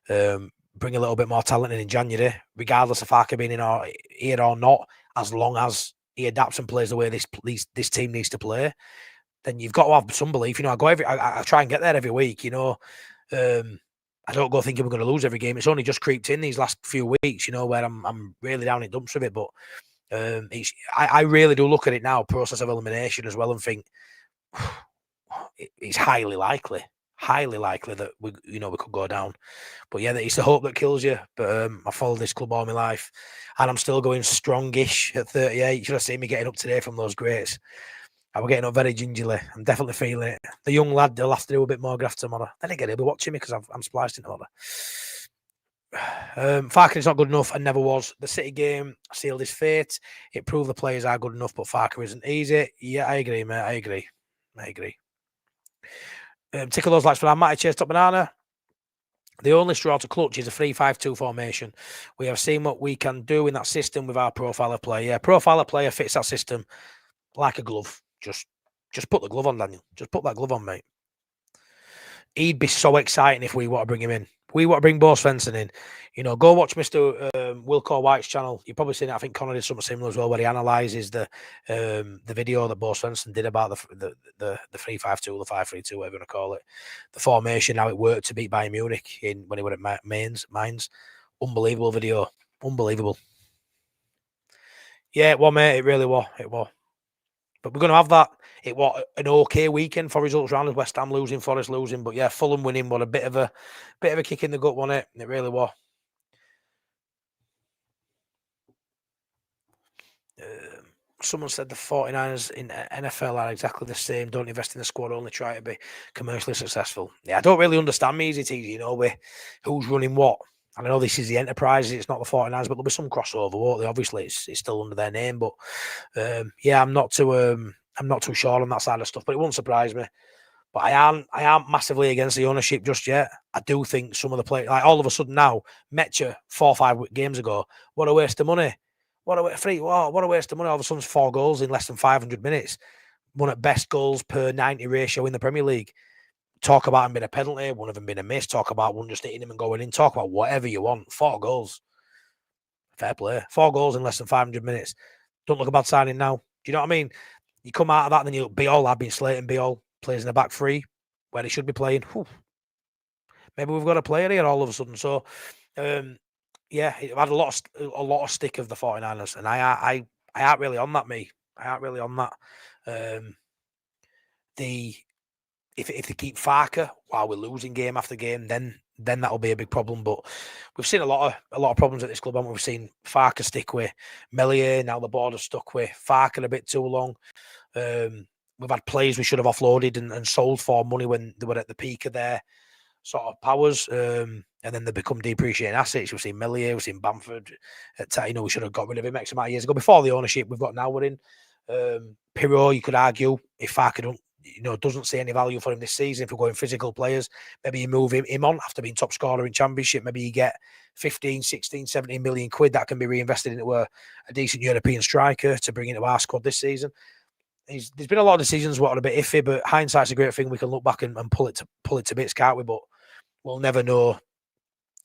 bring a little bit more talent in January, regardless of Farke being here or not, as long as he adapts and plays the way this team needs to play, then you've got to have some belief. You know, I try and get there every week. You know, I don't go thinking we're going to lose every game. It's only just creeped in these last few weeks. You know, where I'm really down in dumps with it. But I really do look at it now, process of elimination as well, and think it's highly likely highly likely that we could go down. But yeah, it's the hope that kills you. But I followed this club all my life, and I'm still going strongish at 38. You should have seen me getting up today from those greats. I was getting up very gingerly. I'm definitely feeling it. The young lad, they'll have to do a bit more graft tomorrow. Then again, he'll be watching me because I'm spliced into order. Farke is not good enough and never was. The City game sealed his fate. It proved the players are good enough, but Farke isn't easy. Yeah, I agree, mate. I agree. Tickle those likes for our Matty Chase Top Banana. The only straw to clutch is a 3-5-2 formation. We have seen what we can do in that system with our profile of player. Yeah, profile of player fits that system like a glove. Just put the glove on, Daniel. Just put that glove on, mate. He'd be so exciting if we want to bring him in. We want to bring Bo Svensson in. Go watch Mr. Wilco White's channel. You've probably seen it. I think Connor did something similar as well, where he analyses the video that Bo Svensson did about the 3-5-2, the 5-3-2, whatever you want to call it. The formation, how it worked to beat Bayern Munich when he were at Mainz. Unbelievable video. Unbelievable. Yeah, it was, mate. It really was. It was. But we're going to have that. It was an okay weekend for results round. West Ham losing, Forest losing, but yeah, Fulham winning was a bit of a kick in the gut, wasn't it? It really was. Someone said the 49ers in NFL are exactly the same. Don't invest in the squad, only try to be commercially successful. Yeah, I don't really understand me, easy teasy, with who's running what. And I know this is the Enterprise, it's not the 49ers, but there'll be some crossover, won't they? Obviously, it's still under their name, but yeah, I'm not too sure on that side of stuff, but it won't surprise me. But I aren't massively against the ownership just yet. I do think some of the players, like all of a sudden now, Metcha 4 or 5 games ago, what a waste of money. What a waste of money. All of a sudden, 4 goals in less than 500 minutes. One at best goals per 90 ratio in the Premier League. Talk about him being a penalty, one of them being a miss. Talk about one just hitting him and going in. Talk about whatever you want. 4 goals. Fair play. 4 goals in less than 500 minutes. Don't look a bad signing now. Do you know what I mean? You come out of that, and then you look, Beal, I've been slating Beal, plays in the back 3 where he should be playing. Whew. Maybe we've got a player here all of a sudden. So, yeah, it had a lot of stick of the 49ers, and I aren't really on that, me. I aren't really on that. If they keep Farke while we're losing game after game, then that'll be a big problem. But we've seen a lot of problems at this club, haven't we? We've seen Farke stick with Melier, now the board have stuck with Farke a bit too long. We've had players we should have offloaded and sold for money when they were at the peak of their sort of powers, and then they become depreciating assets. We've seen Melier, we've seen Bamford. We should have got rid of him X amount of years ago before the ownership we've got now. We're in Pirro. You could argue if Farke doesn't see any value for him this season, if we're going physical players, maybe you move him on after being top scorer in Championship. Maybe you get 15, 16, 17 million quid that can be reinvested into a decent European striker to bring into our squad this season. There's been a lot of decisions what are a bit iffy, but hindsight's a great thing. We can look back and pull it to bits, can't we? But we'll never know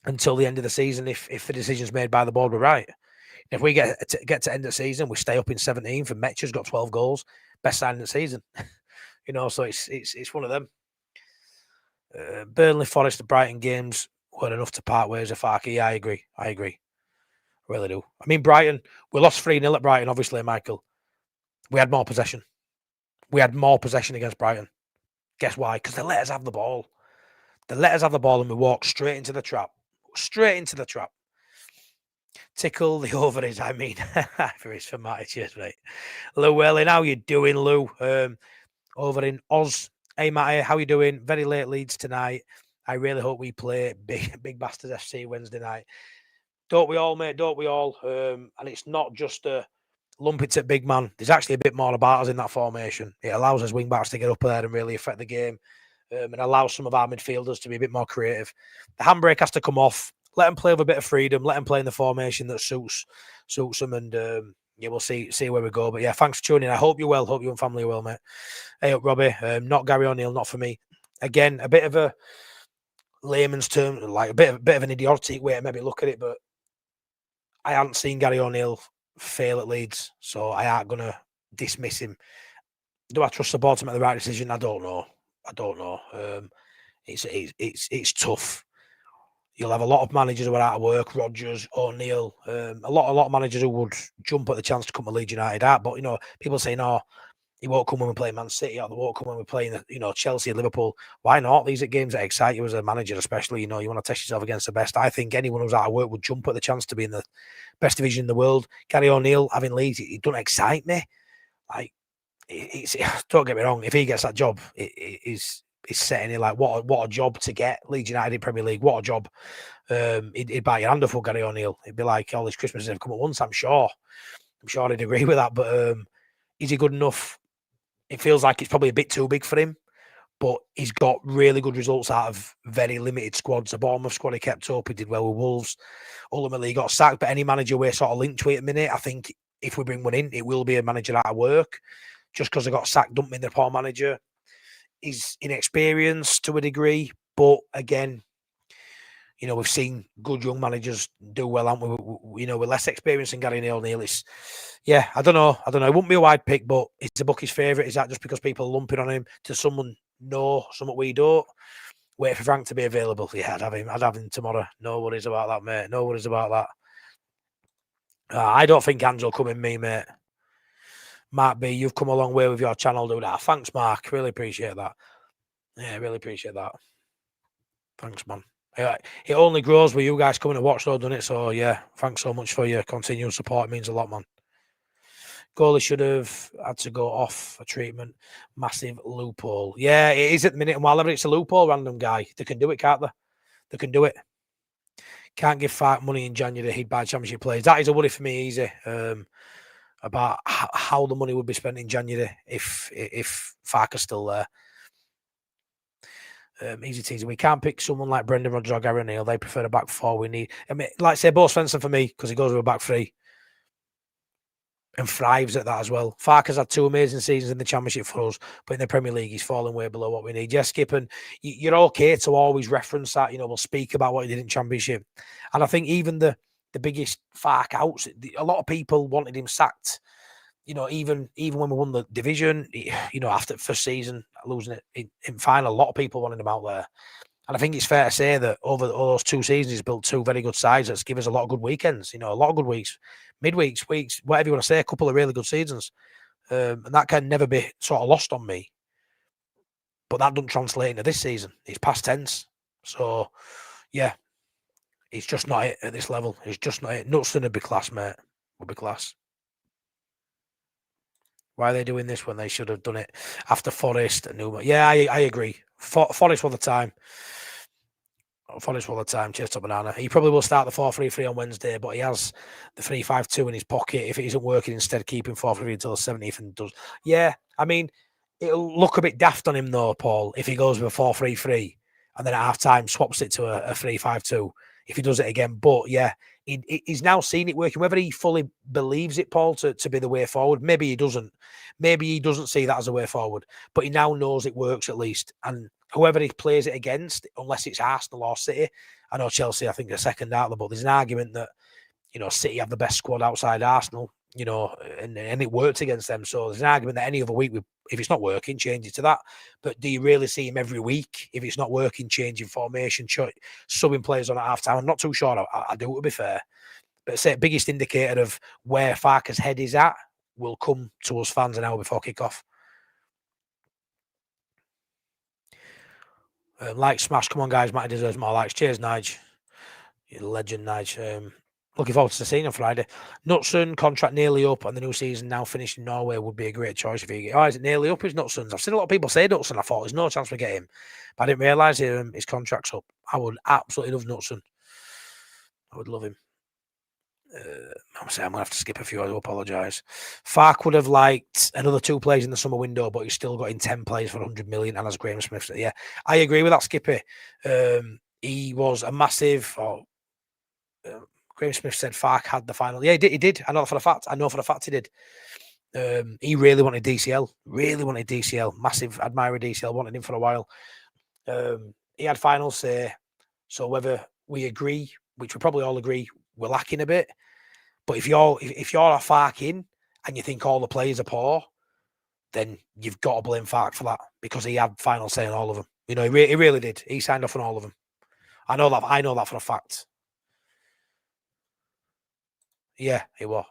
until the end of the season if the decisions made by the board were right. If we get to end of the season, we stay up in 17th, and Metcha's got 12 goals, best signing of the season. So it's one of them. Burnley, Forest, and Brighton games weren't enough to part ways with Farke. Yeah, I agree. I really do. I mean, Brighton, we lost 3-0 at Brighton, obviously, Michael. We had more possession. We had more possession against Brighton. Guess why? Because they let us have the ball. They let us have the ball and we walked straight into the trap. Tickle the ovaries, I mean. For Matty, cheers, mate. Lou Welling, how you doing, Lou? Over in Oz. Hey, Matty, how you doing? Very late Leeds tonight. I really hope we play Big Bastards FC Wednesday night. Don't we all, mate? Don't we all? And it's not just a lump it at big man. There's actually a bit more about us in that formation. It allows us wing backs to get up there and really affect the game, and allows some of our midfielders to be a bit more creative. The handbrake has to come off. Let them play with a bit of freedom. Let them play in the formation that suits them, and yeah, we'll see where we go. But yeah, thanks for tuning in. I hope you're well. Hope you and family are well, mate. Hey up, Robbie. Not Gary O'Neill, not for me. Again, a bit of a layman's term, like a bit of an idiotic way to maybe look at it, but I haven't seen Gary O'Neill fail at Leeds, so I aren't gonna dismiss him. Do I trust the board to make the right decision? I don't know. It's tough. You'll have a lot of managers who are out of work. Rodgers, O'Neill, a lot of managers who would jump at the chance to come to Leeds United out. But people saying, "Oh, He won't come when we play Man City, or they won't come when we play, Chelsea, Liverpool. Why not? These are games that excite you as a manager, especially. You want to test yourself against the best. I think anyone who's out of work would jump at the chance to be in the best division in the world. Gary O'Neill having Leeds, it doesn't excite me. Like, don't get me wrong. If he gets that job, he's setting it like what a job to get Leeds United in Premier League. What a job. He'd bite your hand off for Gary O'Neill. It'd be like all these Christmases have come at once. I'm sure he'd agree with that. But is he good enough? It feels like it's probably a bit too big for him, but he's got really good results out of very limited squads. The Bournemouth squad he kept up. He did well with Wolves. Ultimately, he got sacked. But any manager we're sort of linked to it at the minute, I think if we bring one in, it will be a manager out of work. Just because I got sacked, don't mean the poor manager. He's inexperienced to a degree, but again, we've seen good young managers do well, haven't we? With less experience than Gary O'Neill. I don't know. It wouldn't be a wide pick, but it's the bookie's favourite. Is that just because people are lumping on him? Does someone know something we don't? Wait for Frank to be available. Yeah, I'd have him tomorrow. No worries about that, mate. No worries about that. I don't think Hans will come in me, mate. Mark B, you've come a long way with your channel, do that. Thanks, Mark. Really appreciate that. Yeah, really appreciate that. Thanks, man. It only grows with you guys coming to watch, though, doesn't it? So, yeah, thanks so much for your continued support. It means a lot, man. Goalie should have had to go off a treatment. Massive loophole. Yeah, it is at the minute. And while it's a loophole, random guy, they can do it, can't they? They can do it. Can't give Farke money in January. He'd buy championship players. That is a worry for me, easy. About how the money would be spent in January if Farke's still there. Easy teasing. We can't pick someone like Brendan Rodgers or Gary O'Neill. They prefer a back four. We need, like say, Bo Svensson for me because he goes with a back three and thrives at that as well. Farke's had 2 amazing seasons in the Championship for us, but in the Premier League, he's fallen way below what we need. Yes, Skip, and you're okay to always reference that. We'll speak about what he did in Championship, and I think even the biggest Farke outs, a lot of people wanted him sacked. Even when we won the division, after the first season, losing it in final, a lot of people wanted him out there. And I think it's fair to say that over all those 2 seasons, he's built 2 very good sides that's given us a lot of good weekends, a lot of good weeks, midweeks, weeks, whatever you want to say, a couple of really good seasons. And that can never be sort of lost on me. But that doesn't translate into this season. It's past tense. So, yeah, it's just not it at this level. It's just not it. Knutson would be class, mate. Would be class. Why are they doing this when they should have done it after Forest and Newman? Yeah, I agree. Forest all the time. Forest all the time. Cheers to Banana. He probably will start the 4-3-3 on Wednesday, but he has the 3-5-2 in his pocket. If it isn't working, instead keeping 4-3 until the 70th and does. Yeah, it'll look a bit daft on him though, Paul, if he goes with a 4-3-3 and then at half time swaps it to a 3-5-2. If he does it again, but yeah, he's now seen it working. Whether he fully believes it, Paul, to be the way forward, maybe he doesn't. Maybe he doesn't see that as a way forward, but he now knows it works at least. And whoever he plays it against, unless it's Arsenal or City, I know Chelsea, I think they're second out of the, but there's an argument that City have the best squad outside Arsenal, and it worked against them. So there's an argument that any other week, if it's not working, change it to that. But do you really see him every week? If it's not working, changing formation, subbing players on at half time? I'm not too sure. I do, to be fair. But say biggest indicator of where Farke's head is at will come to us fans an hour before kick-off. Like smash. Come on, guys. Matty deserves more likes. Cheers, Nige. You're a legend, Nige. Looking forward to seeing him Friday. Knutson, contract nearly up, and the new season now finished in Norway would be a great choice if he get. Oh, is it nearly up? Is Knutson's? I've seen a lot of people say Knutson. I thought there's no chance we get him, but I didn't realise his contract's up. I would absolutely love Knutson. I would love him. I'm going to have to skip a few. I do apologise. Farke would have liked another 2 plays in the summer window, but he's still got in 10 plays for 100 million. And as Graham Smith said, yeah, I agree with that, Skippy. He was a massive. Graham Smith said Farke had the final. Yeah, he did. I know for a fact he did. He really wanted DCL. Massive admirer of DCL. Wanted him for a while. He had final say. So whether we agree, which we probably all agree, we're lacking a bit. But if you're a Farke in and you think all the players are poor, then you've got to blame Farke for that because he had final say on all of them. He really did. He signed off on all of them. I know that for a fact. Yeah, he was.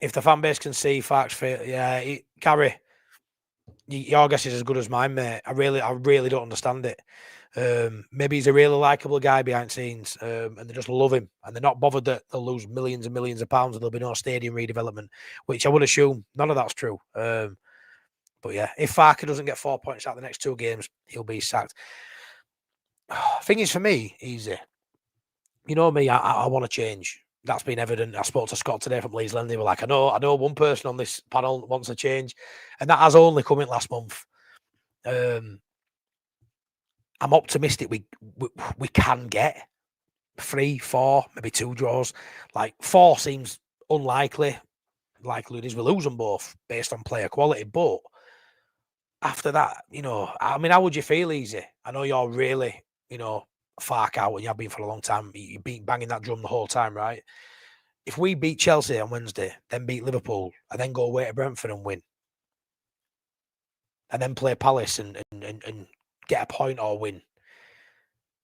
if the fan base can see Farke's fail, Gary, your guess is as good as mine, mate. I really don't understand it. Maybe he's a really likable guy behind scenes, and they just love him, and they're not bothered that they'll lose millions and millions of pounds and there'll be no stadium redevelopment, which I would assume none of that's true. But yeah, if Farke doesn't get 4 points out the next 2 games, he'll be sacked. Thing is, for me, easy. You know me, I want to change. That's been evident. I spoke to Scott today from Leeds Lending. They were like, I know one person on this panel wants a change, and that has only come in last month. I'm optimistic we can get 3, 4, maybe 2 draws. Like 4 seems unlikely. Likely it is we lose them both based on player quality. But after that, I mean, how would you feel, Easy? I know you're really, Farke out, and you have been for a long time. You've been banging that drum the whole time, right? If we beat Chelsea on Wednesday, then beat Liverpool, and then go away to Brentford and win, and then play Palace and get a point or win,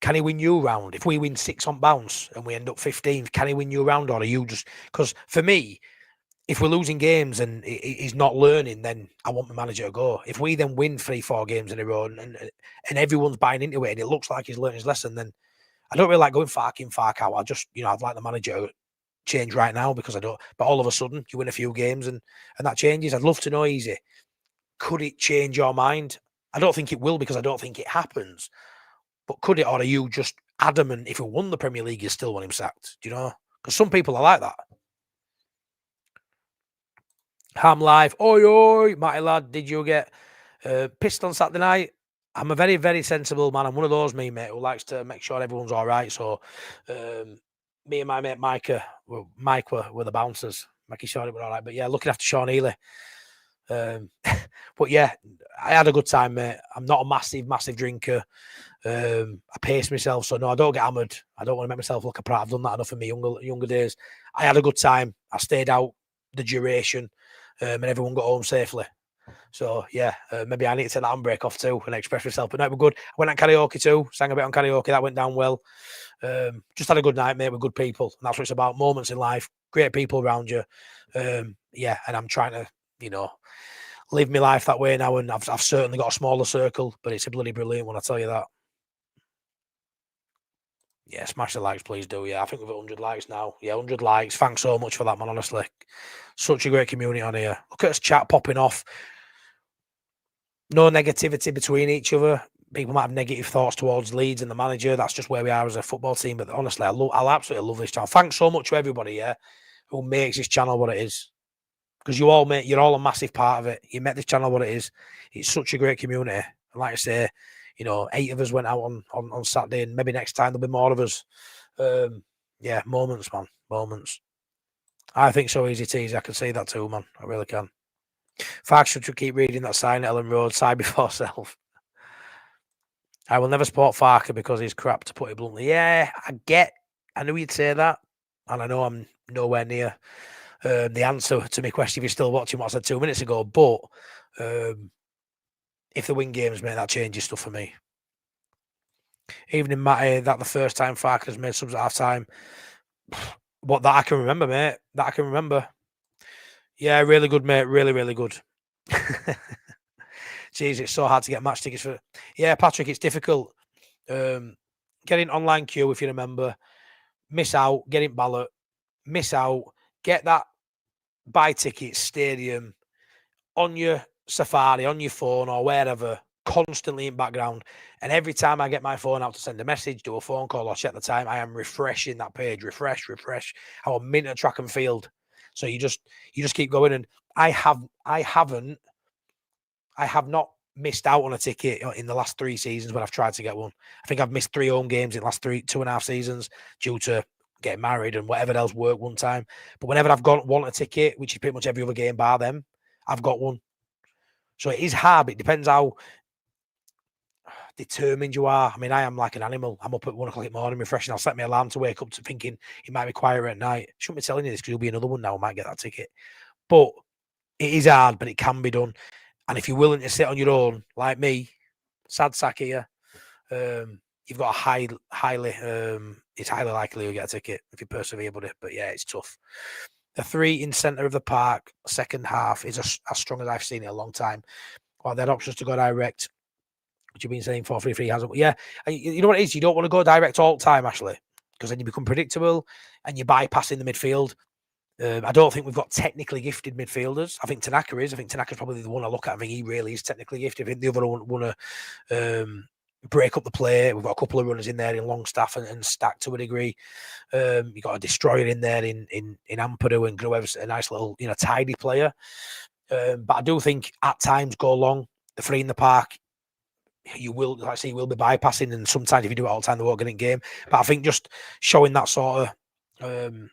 can he win you round? If we win 6 on bounce and we end up 15th, can he win you round? Or are you just... Because for me, if we're losing games and he's not learning, then I want the manager to go. If we then win 3, 4 games in a row and everyone's buying into it and it looks like he's learned his lesson, then I don't really like going Farke in, Farke out. I just, I'd like the manager to change right now because I don't... But all of a sudden, you win a few games and that changes. I'd love to know, Easy, could it change your mind? I don't think it will because I don't think it happens. But could it, or are you just adamant if we won the Premier League, you still want him sacked? Do you know? Because some people are like that. Ham Live, oi, Matty lad, did you get pissed on Saturday night? I'm a very, very sensible man. I'm one of those, mate, who likes to make sure everyone's all right. So me and my mate Mike were the bouncers, making sure it was all right. But yeah, looking after Sean Healy. But yeah, I had a good time, mate. I'm not a massive drinker. I pace myself, so no, I don't get hammered. I don't want to make myself look a prat. I've done that enough in my younger days. I had a good time. I stayed out the duration, and everyone got home safely. So yeah, maybe I need to take that handbrake off too and express myself. But no, we're good. I went on karaoke too, sang a bit on karaoke. That went down well. Just had a good night, mate, with good people. And that's what it's about. Moments in life, great people around you. Yeah, and I'm trying to, live my life that way now. And I've certainly got a smaller circle, but it's a bloody brilliant one, I tell you that. Yeah, smash the likes, please do. Yeah, I think we've got 100 likes now. Yeah, 100 likes. Thanks so much for that, man, honestly. Such a great community on here. Look at us chat popping off. No negativity between each other. People might have negative thoughts towards Leeds and the manager. That's just where we are as a football team. But honestly, I'll absolutely love this channel. Thanks so much to everybody, who makes this channel what it is. Because you're all a massive part of it. You make this channel what it is. It's such a great community. And like I say, 8 of us went out on Saturday, and maybe next time there'll be more of us. Yeah, moments, man. Moments. I think so, Easy Teasy. I can see that too, man. I really can. Farke should keep reading that sign at Ellen Road, side before self. I will never support Farke because he's crap, to put it bluntly. Yeah, I knew you'd say that. And I know I'm nowhere near the answer to my question if you're still watching what I said 2 minutes ago. But if they win games, mate, that changes stuff for me. Evening, Matty, that the first time Farke has made subs at half time. What, that I can remember, mate. That I can remember. Yeah, really good, mate. Really, really good. Jeez, it's so hard to get match tickets for. Yeah, Patrick, it's difficult. Getting online queue, if you remember. Miss out, getting ballot. Miss out, get that buy tickets stadium on your Safari, on your phone or wherever, constantly in background. And every time I get my phone out to send a message, do a phone call or check the time, I am refreshing that page. Refresh. Our minute track and field. So you just keep going. And I have not missed out on a ticket in the last 3 seasons when I've tried to get one. I think I've missed 3 home games in the last 2.5 seasons due to getting married and whatever else work one time. But whenever I've want a ticket, which is pretty much every other game bar them, I've got one. So it is hard. But it depends how determined you are. I mean, I am like an animal. I'm up at 1 o'clock in the morning, refreshing. I'll set my alarm to wake up to thinking it might be quieter at night. Shouldn't be telling you this because you'll be another one now. I might get that ticket. But it is hard, but it can be done. And if you're willing to sit on your own, like me, sad sack here, you've got it's highly likely you'll get a ticket if you persevere, buddy. But yeah, it's tough. The three in centre of the park, second half, is as strong as I've seen it in a long time. Well, they had options to go direct, which you've been saying 4-3-3 hasn't. Yeah, you know what it is? You don't want to go direct all the time, Ashley, because then you become predictable and you're bypassing the midfield. I don't think we've got technically gifted midfielders. I think Tanaka is. I think Tanaka's probably the one I look at. I think he really is technically gifted. I think the other one want to break up the play. We've got a couple of runners in there in Longstaff and Stack to a degree. You've got a destroyer in there in Ampadu, and Gruev's a nice little, tidy player. But I do think at times go long, the three in the park, you will, like I say, you will be bypassing, and sometimes if you do it all the time, they won't get in game. But I think just showing that sort of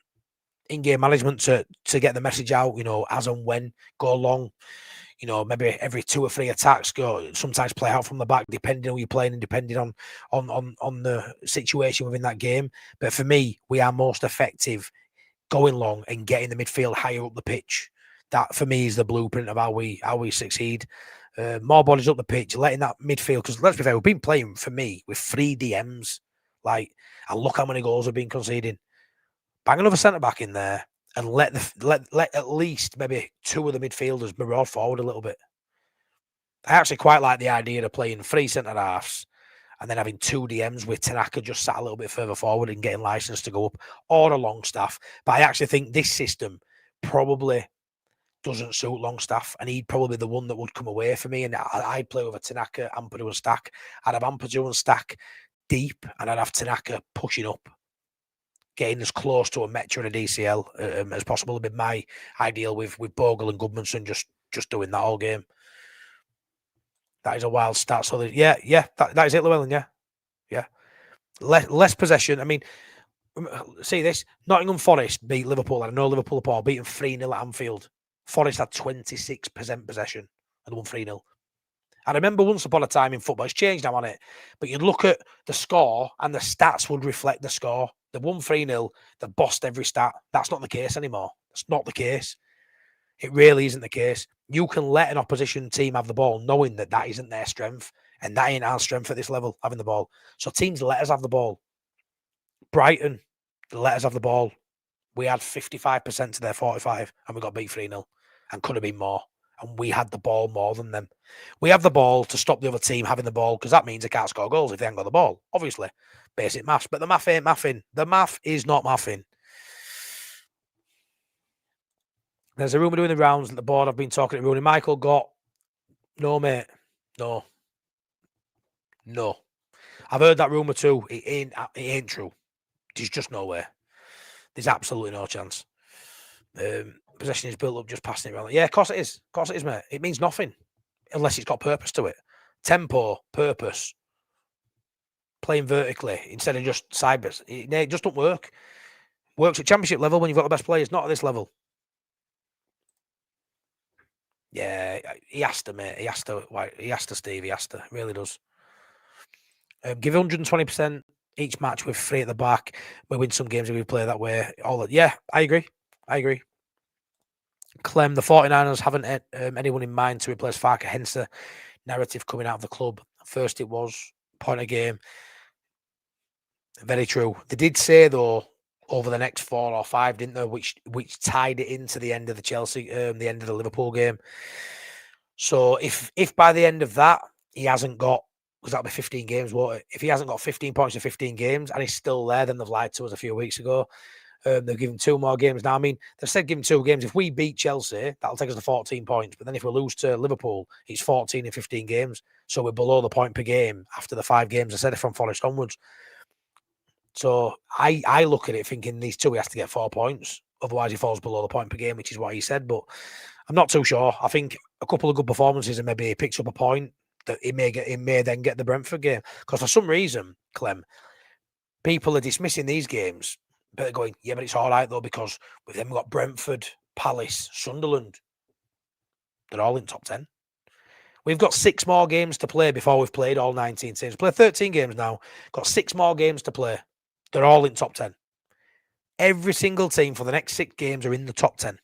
in-game management to get the message out, as and when, go long, maybe every 2 or 3 attacks, go sometimes play out from the back, depending on who you're playing and depending on the situation within that game. But for me, we are most effective going long and getting the midfield higher up the pitch. That for me is the blueprint of how we succeed. More bodies up the pitch, letting that midfield, because let's be fair, we've been playing, for me, with 3 DMs. Like, and look how many goals we've been conceding. Bang another centre back in there and let at least maybe 2 of the midfielders maraud forward a little bit. I actually quite like the idea of playing 3 centre halves and then having 2 DMs with Tanaka just sat a little bit further forward and getting licensed to go up, or a Longstaff. But I actually think this system probably doesn't suit Longstaff, and he'd probably be the one that would come away for me. And I'd play over Tanaka, Ampadu and Stack. I'd have Ampadu and Stack deep, and I'd have Tanaka pushing up, getting as close to a Metro and a DCL as possible. Would be my ideal with Bogle and Goodmanson just doing that all game. That is a wild start. So that that is it, Llewellyn. Yeah. Less possession. I mean, see this: Nottingham Forest beat Liverpool. I know Liverpool are beaten 3-0 at Anfield. Forest had 26% possession and won 3-0. I remember once upon a time in football, it's changed now, hasn't it? But you'd look at the score and the stats would reflect the score. They won 3-0, they bossed every stat. That's not the case anymore. That's not the case. It really isn't the case. You can let an opposition team have the ball knowing that isn't their strength, and that ain't our strength at this level, having the ball. So teams let us have the ball. Brighton, let us have the ball. We had 55% to their 45, and we got beat 3-0 and could have been more. And we had the ball more than them. We have the ball to stop the other team having the ball, because that means they can't score goals if they haven't got the ball. Obviously, basic maths. But the math ain't mathing. The math is not mathing. There's a rumour doing the rounds that the board have been talking to Rooney. Michael got... No, mate. No. I've heard that rumour too. It ain't true. There's just no way. There's absolutely no chance. Possession is built up just passing it around. Yeah, of course it is. Of course it is, mate. It means nothing unless it's got purpose to it. Tempo, purpose. Playing vertically instead of just sideways. It just don't work. Works at championship level when you've got the best players, not at this level. Yeah, he has to, mate. He has to, Steve. He has to. Really does. Give 120% each match with 3 at the back. We win some games if we play that way. Yeah, I agree. Clem, the 49ers haven't anyone in mind to replace Farke, hence the narrative coming out of the club. First it was point a game. Very true. They did say, though, over the next 4 or 5, didn't they, which tied it into the end of the Chelsea, the end of the Liverpool game. So if by the end of that, he hasn't got, because that'll be 15 games, won't it? If he hasn't got 15 points in 15 games and he's still there, then they've lied to us a few weeks ago. They've given 2 more games now. I mean, they've said give him 2 games. If we beat Chelsea, that'll take us to 14 points. But then if we lose to Liverpool, it's 14 in 15 games. So we're below the point per game after the 5 games. I said it from Forest onwards. So I look at it thinking these 2, he has to get 4 points. Otherwise, he falls below the point per game, which is what he said. But I'm not too sure. I think a couple of good performances and maybe he picks up a point that he may then get the Brentford game. Because for some reason, Clem, people are dismissing these games. But they're going, yeah, but it's all right, though, because we've then got Brentford, Palace, Sunderland. They're all in top 10. We've got 6 more games to play before we've played all 19 teams. Played 13 games now. Got 6 more games to play. They're all in top 10. Every single team for the next 6 games are in the top 10.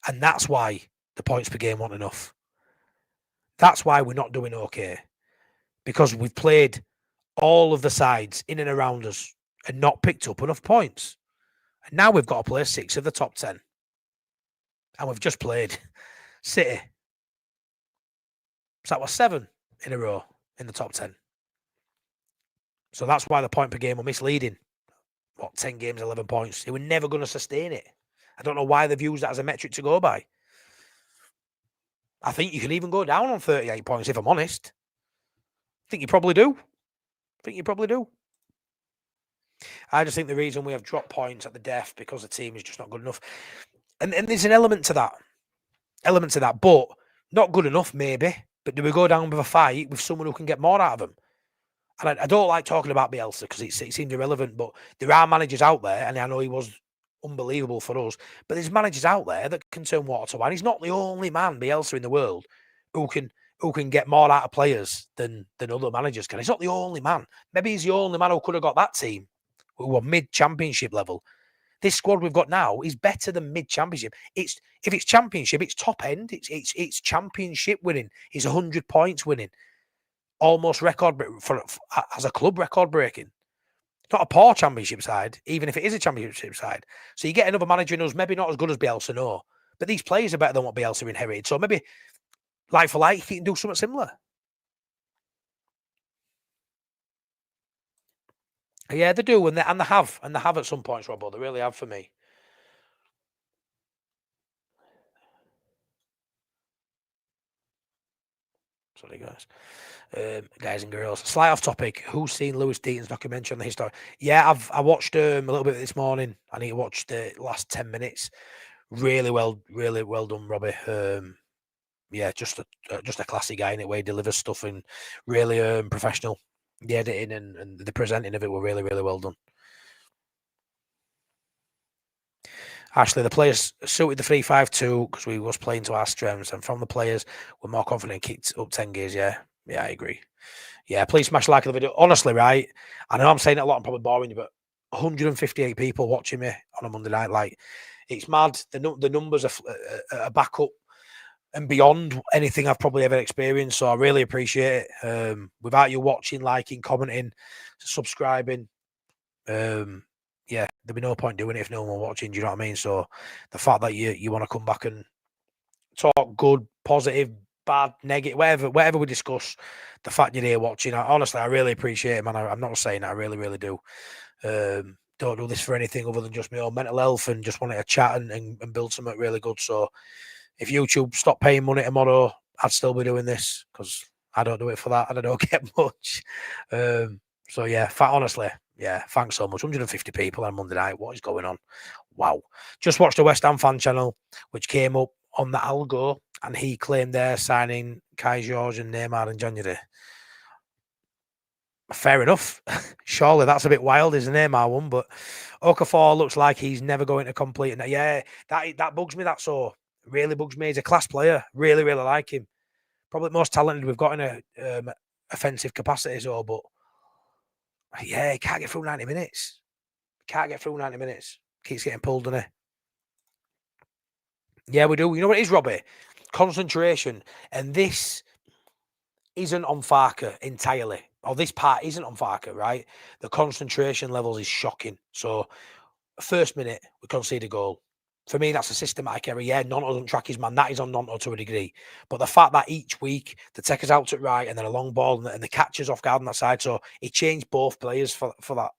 And that's why the points per game weren't enough. That's why we're not doing okay. Because we've played all of the sides in and around us and not picked up enough points. And now we've got to play 6 of the top 10. And we've just played City. So that was 7 in a row in the top 10. So that's why the point per game were misleading. 10 games, 11 points. They were never going to sustain it. I don't know why they've used that as a metric to go by. I think you can even go down on 38 points, if I'm honest. I think you probably do. I just think the reason we have dropped points at the death because the team is just not good enough. And there's an element to that. But not good enough, maybe. But do we go down with a fight with someone who can get more out of them? And I don't like talking about Bielsa because it seems irrelevant, but there are managers out there, and I know he was unbelievable for us, but there's managers out there that can turn water to wine. He's not the only man, Bielsa, in the world who can get more out of players than other managers can. He's not the only man. Maybe he's the only man who could have got that team who were mid-championship level. This squad we've got now is better than mid-championship. If it's championship, it's top end. It's championship winning. It's 100 points winning. Almost record as a club record breaking. It's not a poor championship side, even if it is a championship side. So you get another manager who's maybe not as good as Bielsa, no, but these players are better than what Bielsa inherited. So maybe like for like, he can do something similar. Yeah, they do, and they have at some points, Robbo. They really have for me. Sorry, guys and girls. Slight off topic. Who's seen Lewis Deaton's documentary on the history? Yeah, I watched a little bit this morning. I need to watch the last 10 minutes. Really well done, Robbie. Yeah, just a classy guy in it, where he delivers stuff and really professional. The editing and the presenting of it were really well done. Actually, the players suited the 3-5-2 because we was playing to our strengths, and from the players, we're more confident, kicked up 10 gears. Yeah, I agree. Yeah, please smash like the video. Honestly, right? I know I'm saying it a lot. I'm probably boring you, but 158 people watching me on a Monday night. Like, it's mad. The numbers are back up and beyond anything I've probably ever experienced. So I really appreciate it. Without you watching, liking, commenting, subscribing, yeah, there'd be no point doing it if no one watching. Do you know what I mean? So the fact that you want to come back and talk good, positive, bad, negative, whatever we discuss, the fact you're here watching, honestly, I really appreciate it, man. I'm not saying that, I really do. Don't do this for anything other than just my own mental health and just wanting to chat and build something really good. So if YouTube stopped paying money tomorrow, I'd still be doing this because I don't do it for that and I don't get much. So yeah, honestly, yeah, thanks so much. 150 people on Monday night. What is going on? Wow. Just watched the West Ham fan channel, which came up on the algo, and he claimed they're signing Kai George and Neymar in January. Fair enough. Surely that's a bit wild, is the Neymar one, but Okafor looks like he's never going to complete it. Yeah, that bugs me. That so really bugs me. He's a class player. Really like him. Probably the most talented we've got in a offensive capacity. So, but yeah, he can't get through 90 minutes. Keeps getting pulled, doesn't he? Yeah, we do. You know what it is, Robbie? Concentration. And this isn't on Farke entirely. Or this part isn't on Farke, right? The concentration levels is shocking. So, first minute, we concede a goal. For me, that's a systematic error. Yeah, Nonto doesn't track his man. That is on Nonto to a degree. But the fact that each week the take us out to right and then a long ball and the catches off guard on that side. So he changed both players for that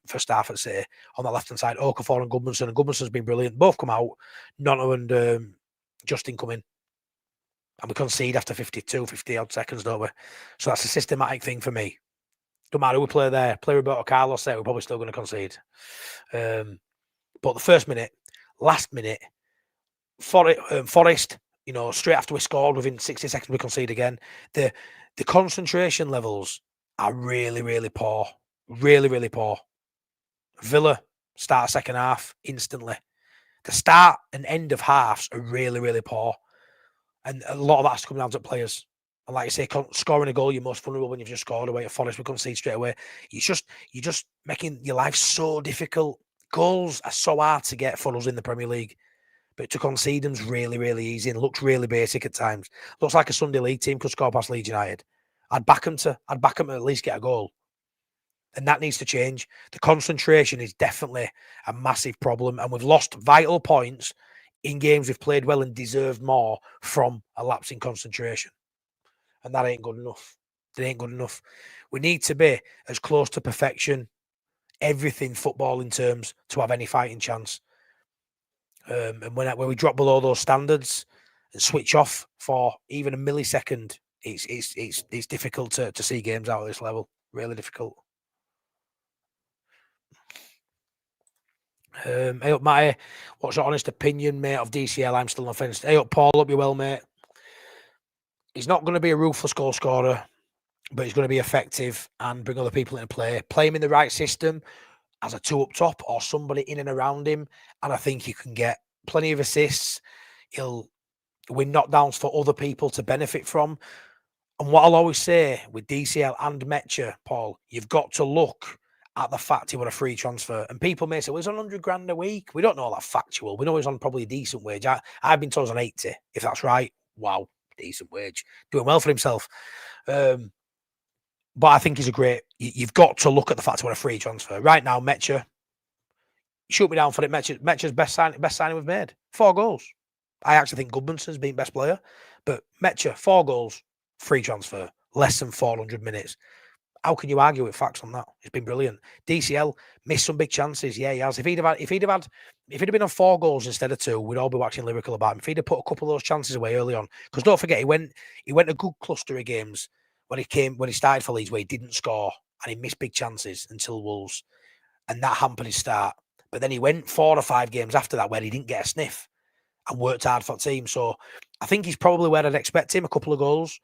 first half at City on the left hand side. Okafor and Goodmanson. And Goodmanson's been brilliant. Both come out. Nonto and Justin come in. And we concede after 50 odd seconds, don't we? So that's a systematic thing for me. Don't matter who we play there. Play Roberto Carlos there, we're probably still going to concede. But the first minute, last minute, Forest, straight after we scored, within 60 seconds we concede again. The concentration levels are really poor. Really poor. Villa start second half instantly. The start and end of halves are really poor. And a lot of that's coming down to players. And like I say, scoring a goal, you're most vulnerable when you've just scored away at Forest. We concede straight away. You're just making your life so difficult. Goals are so hard to get for us in the Premier League. But to concede them's really easy and looks really basic at times. Looks like a Sunday League team could score past Leeds United. I'd back them to at least get a goal. And that needs to change. The concentration is definitely a massive problem. And we've lost vital points in games we've played well and deserved more from a lapse in concentration. And that ain't good enough. It ain't good enough. We need to be as close to perfection, everything footballing terms, to have any fighting chance. And when we drop below those standards and switch off for even a millisecond, it's difficult to see games out at this level. Really difficult. Hey up, Matty. What's your honest opinion, mate, of DCL? I'm still on the fence. Hey up, Paul. Up you well, mate. He's not going to be a ruthless goal scorer, but he's going to be effective and bring other people into play. Play him in the right system as a two up top or somebody in and around him, and I think you can get plenty of assists. He'll win knockdowns for other people to benefit from. And what I'll always say with DCL and Metcher, Paul, you've got to look at the fact he won a free transfer. And people may say, well, he's on 100 grand a week. We don't know that factual. We know he's on probably a decent wage. I've been told he's on 80, if that's right. Wow, decent wage. Doing well for himself. But I think he's a great... You've got to look at the fact he won a free transfer. Right now, Metcher, shoot me down for it. Metcher's best signing we've made. 4 goals. I actually think Gudmundsson's been best player. But Metcher, 4 goals, free transfer, less than 400 minutes. How can you argue with facts on that? It's been brilliant. DCL missed some big chances. Yeah, he has. If he'd have been on 4 goals instead of 2, we'd all be waxing lyrical about him. If he'd have put a couple of those chances away early on, because don't forget, he went a good cluster of games when he started for Leeds where he didn't score and he missed big chances until Wolves, and that hampered his start. But then he went 4 or 5 games after that where he didn't get a sniff and worked hard for the team. So I think he's probably where I'd expect him. A couple of goals.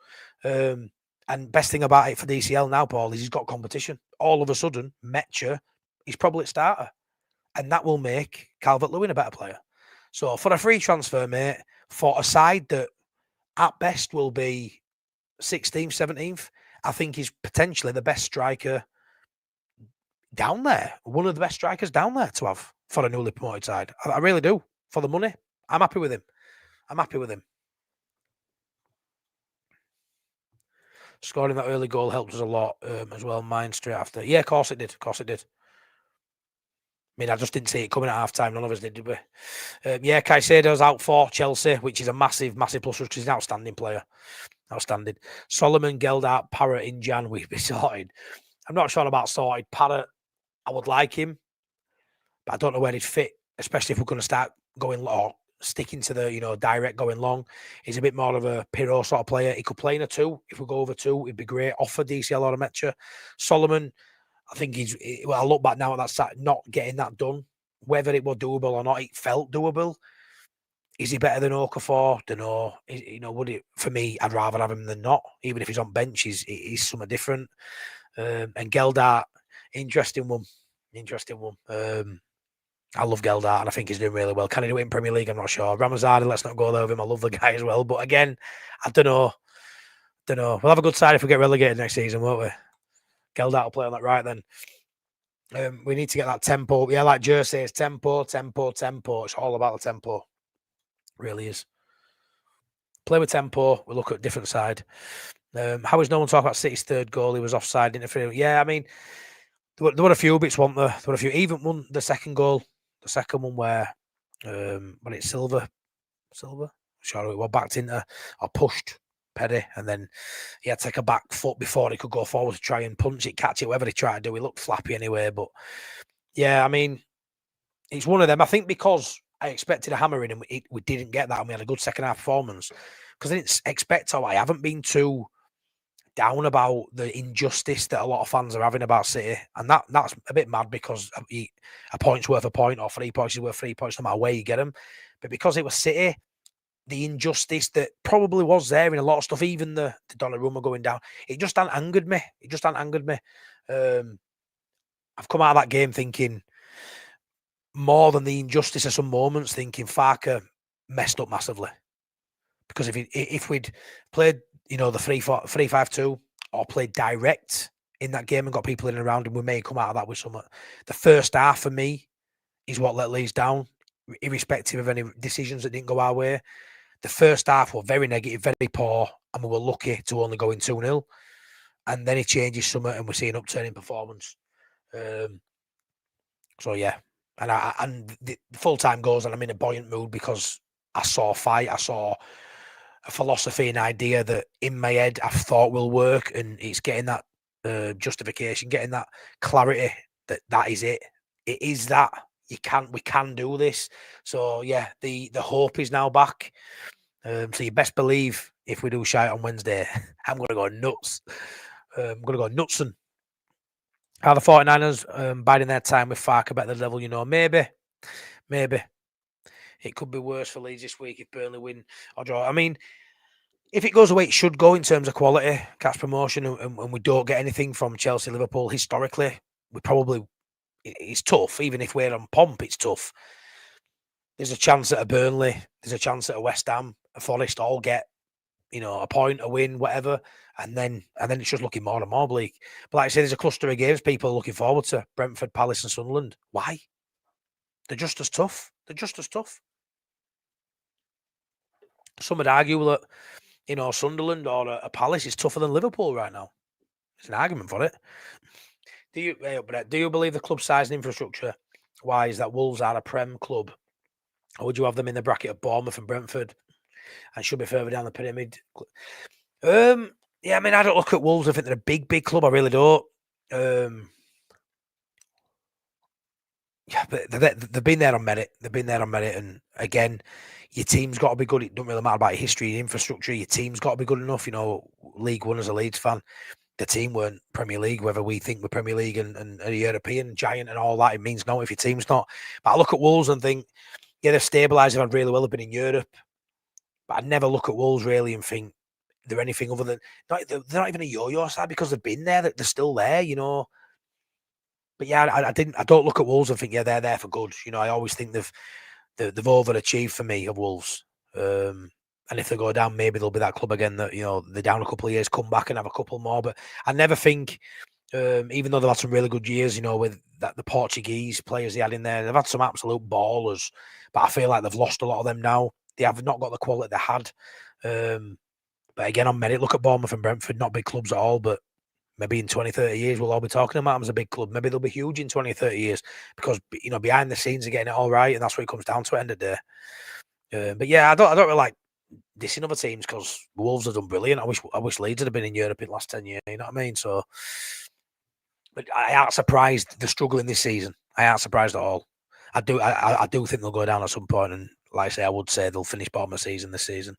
And best thing about it for DCL now, Paul, is he's got competition. All of a sudden, Metcher, he's probably a starter. And that will make Calvert-Lewin a better player. So for a free transfer, mate, for a side that at best will be 16th, 17th, I think he's potentially the best striker down there. One of the best strikers down there to have for a newly promoted side. I really do. For the money, I'm happy with him. Scoring that early goal helped us a lot as well. Mine straight after. Yeah, of course it did. I mean, I just didn't see it coming at half time. None of us did we? Yeah, Caicedo's out for Chelsea, which is a massive, massive plus because he's an outstanding player. Outstanding. Solomon, Geldart, Parrott in Jan, we've been sorted. I'm not sure about sorted. Parrott, I would like him, but I don't know where he'd fit, especially if we're going to start going or sticking to the, direct going long. He's a bit more of a Pirro sort of player. He could play in a 2. If we go over 2, it'd be great. Offer DCL or a Metcher. Solomon, I think I look back now at that side, not getting that done. Whether it was doable or not, it felt doable. Is he better than Okafor? Don't know. Would it, for me, I'd rather have him than not. Even if he's on bench, he's something different. And Geldart, interesting one. I love Geldart and I think he's doing really well. Can he do it in Premier League? I'm not sure. Ramazani, let's not go there with him. I love the guy as well. But again, I don't know. We'll have a good side if we get relegated next season, won't we? Geldart will play on that right then. We need to get that tempo. Yeah, like Jer says, tempo. It's all about the tempo. It really is. Play with tempo. We'll look at a different side. How is no one talking about City's 3rd goal? He was offside, interfering. Yeah, I mean, there were a few bits, weren't there? There were a few. Even one, the second goal, the second one where when it's Silva, sure it was backed into or pushed Peddy, and then he had to take a back foot before he could go forward to try and punch it, catch it, whatever he tried to do. He looked flappy anyway, but yeah, I mean, it's one of them. I think because I expected a hammering and we didn't get that, and we had a good second half performance because I didn't expect. I haven't been too down about the injustice that a lot of fans are having about City, and that's a bit mad because a point's worth a point or 3 points is worth 3 points no matter where you get them. But because it was City, the injustice that probably was there in a lot of stuff, even the Donnarumma going down, it just hadn't angered me. I've come out of that game thinking more than the injustice of some moments, thinking Farke messed up massively. Because if we'd played, the 3-5-2 or played direct in that game and got people in and around him, we may come out of that with something. The first half for me is what let Leeds down, irrespective of any decisions that didn't go our way. The first half were very negative, very poor, and we were lucky to only go in 2-0. And then he changes something and we see an upturn in performance. So yeah, and the full time goes, and I'm in a buoyant mood because I saw a fight, I saw a philosophy and idea that in my head I thought will work, and it's getting that justification, getting that clarity that is it. It is that we can do this. So yeah, the hope is now back. So you best believe if we do shite on Wednesday, I'm gonna go nuts. I'm gonna go nuts. And are the 49ers biding their time with Farke at the level? Maybe. It could be worse for Leeds this week if Burnley win or draw. I mean, if it goes away, it should go in terms of quality, catch promotion, and we don't get anything from Chelsea, Liverpool. Historically, it's tough. Even if we're on pomp, it's tough. There's a chance at a Burnley, there's a chance at a West Ham, a Forest all get, a point, a win, whatever, and then it's just looking more and more bleak. But like I say, there's a cluster of games people are looking forward to: Brentford, Palace, and Sunderland. Why? They're just as tough. Some would argue that Sunderland or a Palace is tougher than Liverpool right now. There's an argument for it. Do you believe the club size and infrastructure wise that Wolves are a Prem club, or would you have them in the bracket of Bournemouth and Brentford, and should be further down the pyramid? Yeah, I mean, I don't look at Wolves. I think they're a big club. I really don't. Yeah, but they've been there on merit. And again, your team's got to be good. It doesn't really matter about your history, your infrastructure. Your team's got to be good enough. League One as a Leeds fan, the team weren't Premier League. Whether we think we're Premier League and a European giant and all that, it means no if your team's not. But I look at Wolves and think, yeah, they've stabilised. They've had really well. They've been in Europe. But I never look at Wolves really and think they're anything other than they're not even a yo-yo side because they've been there. They're still there, But yeah, I don't look at Wolves and think, yeah, they're there for good. I always think they've overachieved for me of Wolves. And if they go down, maybe they'll be that club again that they're down a couple of years, come back and have a couple more. But I never think, even though they've had some really good years, with the Portuguese players they had in there, they've had some absolute ballers. But I feel like they've lost a lot of them now. They have not got the quality they had. But again, on merit, look at Bournemouth and Brentford, not big clubs at all, but maybe in 20, 30 years, we'll all be talking about them as a big club. Maybe they'll be huge in 20, 30 years because, behind the scenes, they're getting it all right. And that's what it comes down to at the end of the day. But yeah, I don't really like dissing other teams because Wolves have done brilliant. I wish Leeds had been in Europe in the last 10 years. You know what I mean? So, but I aren't surprised they're struggling this season. I aren't surprised at all. I do think they'll go down at some point. And like I say, I would say they'll finish bottom of the season this season.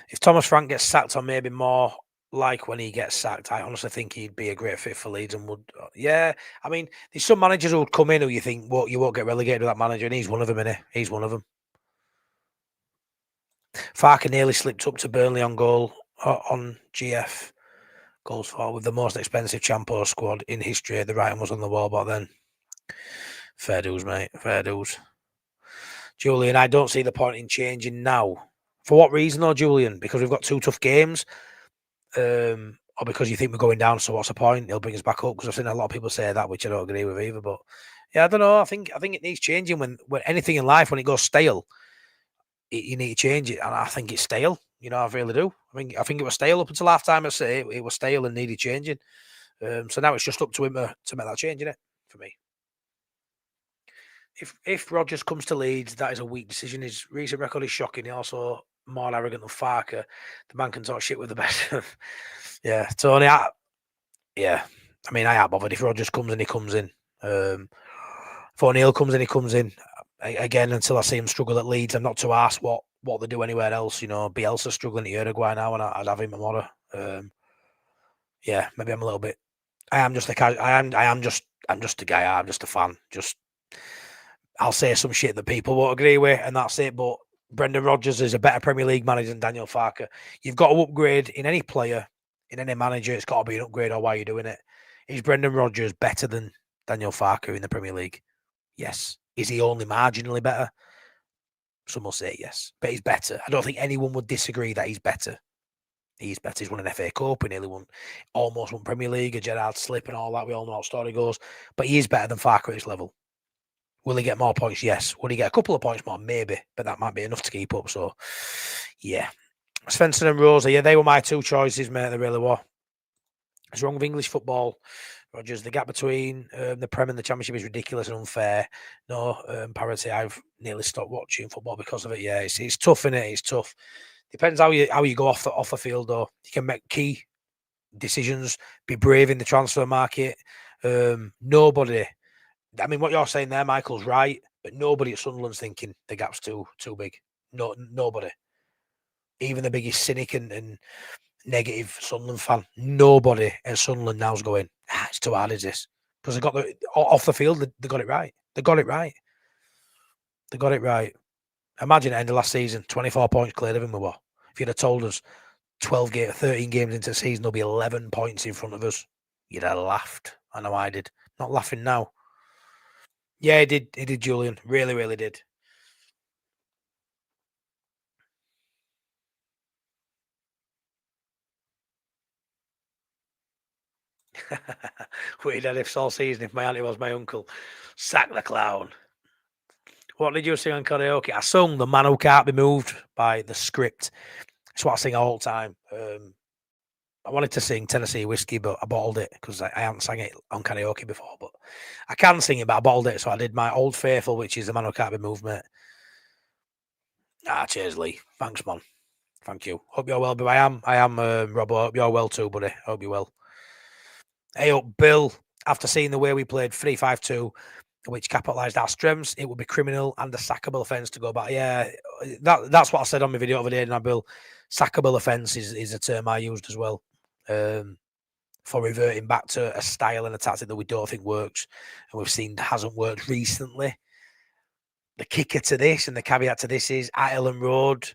If Thomas Frank gets sacked, or maybe more like when he gets sacked, I honestly think he'd be a great fit for Leeds and would. Yeah, I mean, there's some managers who would come in who you think, well, you won't get relegated with that manager, and he's one of them, innit? He's one of them. Farke nearly slipped up to Burnley on goal on GF goals for with the most expensive Champo squad in history. The writing was on the wall back then. Fair dues, mate. Fair dues. Julian, I don't see the point in changing now. For what reason, though, Julian? Because we've got 2 tough games, or because you think we're going down? So what's the point? He'll bring us back up. Because I've seen a lot of people say that, which I don't agree with either. But yeah, I don't know. I think it needs changing when anything in life when it goes stale, you need to change it, and I think it's stale. I really do. I think it was stale up until half time. I say it was stale and needed changing. So now it's just up to him to make that change, isn't it? For me. If Rodgers comes to Leeds, that is a weak decision. His recent record is shocking. He also more arrogant than Farke. The man can talk shit with the best. Yeah, Tony. I ain't bothered if Rodgers comes and he comes in. If O'Neill comes in, he comes in. Again, until I see him struggle at Leeds, I'm not to ask what they do anywhere else. Bielsa's struggling at Uruguay now, and I'd have him tomorrow. Yeah, maybe I'm a little bit. I am just a guy. I'm just a guy. I'm just a fan. I'll say some shit that people won't agree with, and that's it. But Brendan Rodgers is a better Premier League manager than Daniel Farke. You've got to upgrade in any player, in any manager. It's got to be an upgrade, or why you're doing it. Is Brendan Rodgers better than Daniel Farke in the Premier League? Yes. Is he only marginally better? Some will say yes, but he's better. I don't think anyone would disagree that he's better. He's better. He's won an FA Cup. He nearly almost won Premier League, a Gerrard slip and all that. We all know how the story goes. But he is better than Farke at his level. Will he get more points? Yes. Will he get a couple of points more? Maybe. But that might be enough to keep up. So, yeah. Svensson and Rosa, yeah, they were my 2 choices, mate. They really were. What's wrong with English football, Rogers? The gap between the Prem and the Championship is ridiculous and unfair. No, parity. I've nearly stopped watching football because of it. Yeah, it's tough, innit? It's tough. Depends how you go off the field, though. You can make key decisions, be brave in the transfer market. Nobody. I mean, what you're saying there, Michael's right, but nobody at Sunderland's thinking the gap's too big. No, nobody. Even the biggest cynic and negative Sunderland fan, nobody at Sunderland now's going, it's too hard, is this? Because they got off the field, they got it right. They got it right. They got it right. Imagine at the end of last season, 24 points cleared of him we were. If you'd have told us 13 games into the season, there'll be 11 points in front of us, you'd have laughed. I know I did. Not laughing now. Yeah, he did. He did, Julian. Really, really did. We'd had ifs all season if my auntie was my uncle. Sack the clown. What did you sing on karaoke? I sung The Man Who Can't Be Moved by The Script. It's what I sing all the time. I wanted to sing Tennessee Whiskey, but I bottled it because I hadn't sang it on karaoke before. But I can sing it, but I bottled it. So I did my Old Faithful, which is The Man Who Can't Be Moved, mate. Cheers, Lee. Thanks, man. Thank you. Hope you're well. But I am, Robbo. Hope you're well too, buddy. Hope you're well. Hey up, Bill. After seeing the way we played 3-5-2, which capitalised our strengths, it would be criminal and a sackable offence to go back. Yeah, that's what I said on my video over there, now, Bill. Sackable offence is a term I used as well for reverting back to a style and a tactic that we don't think works and we've seen hasn't worked recently. The kicker to this and the caveat to this is at Ellen Road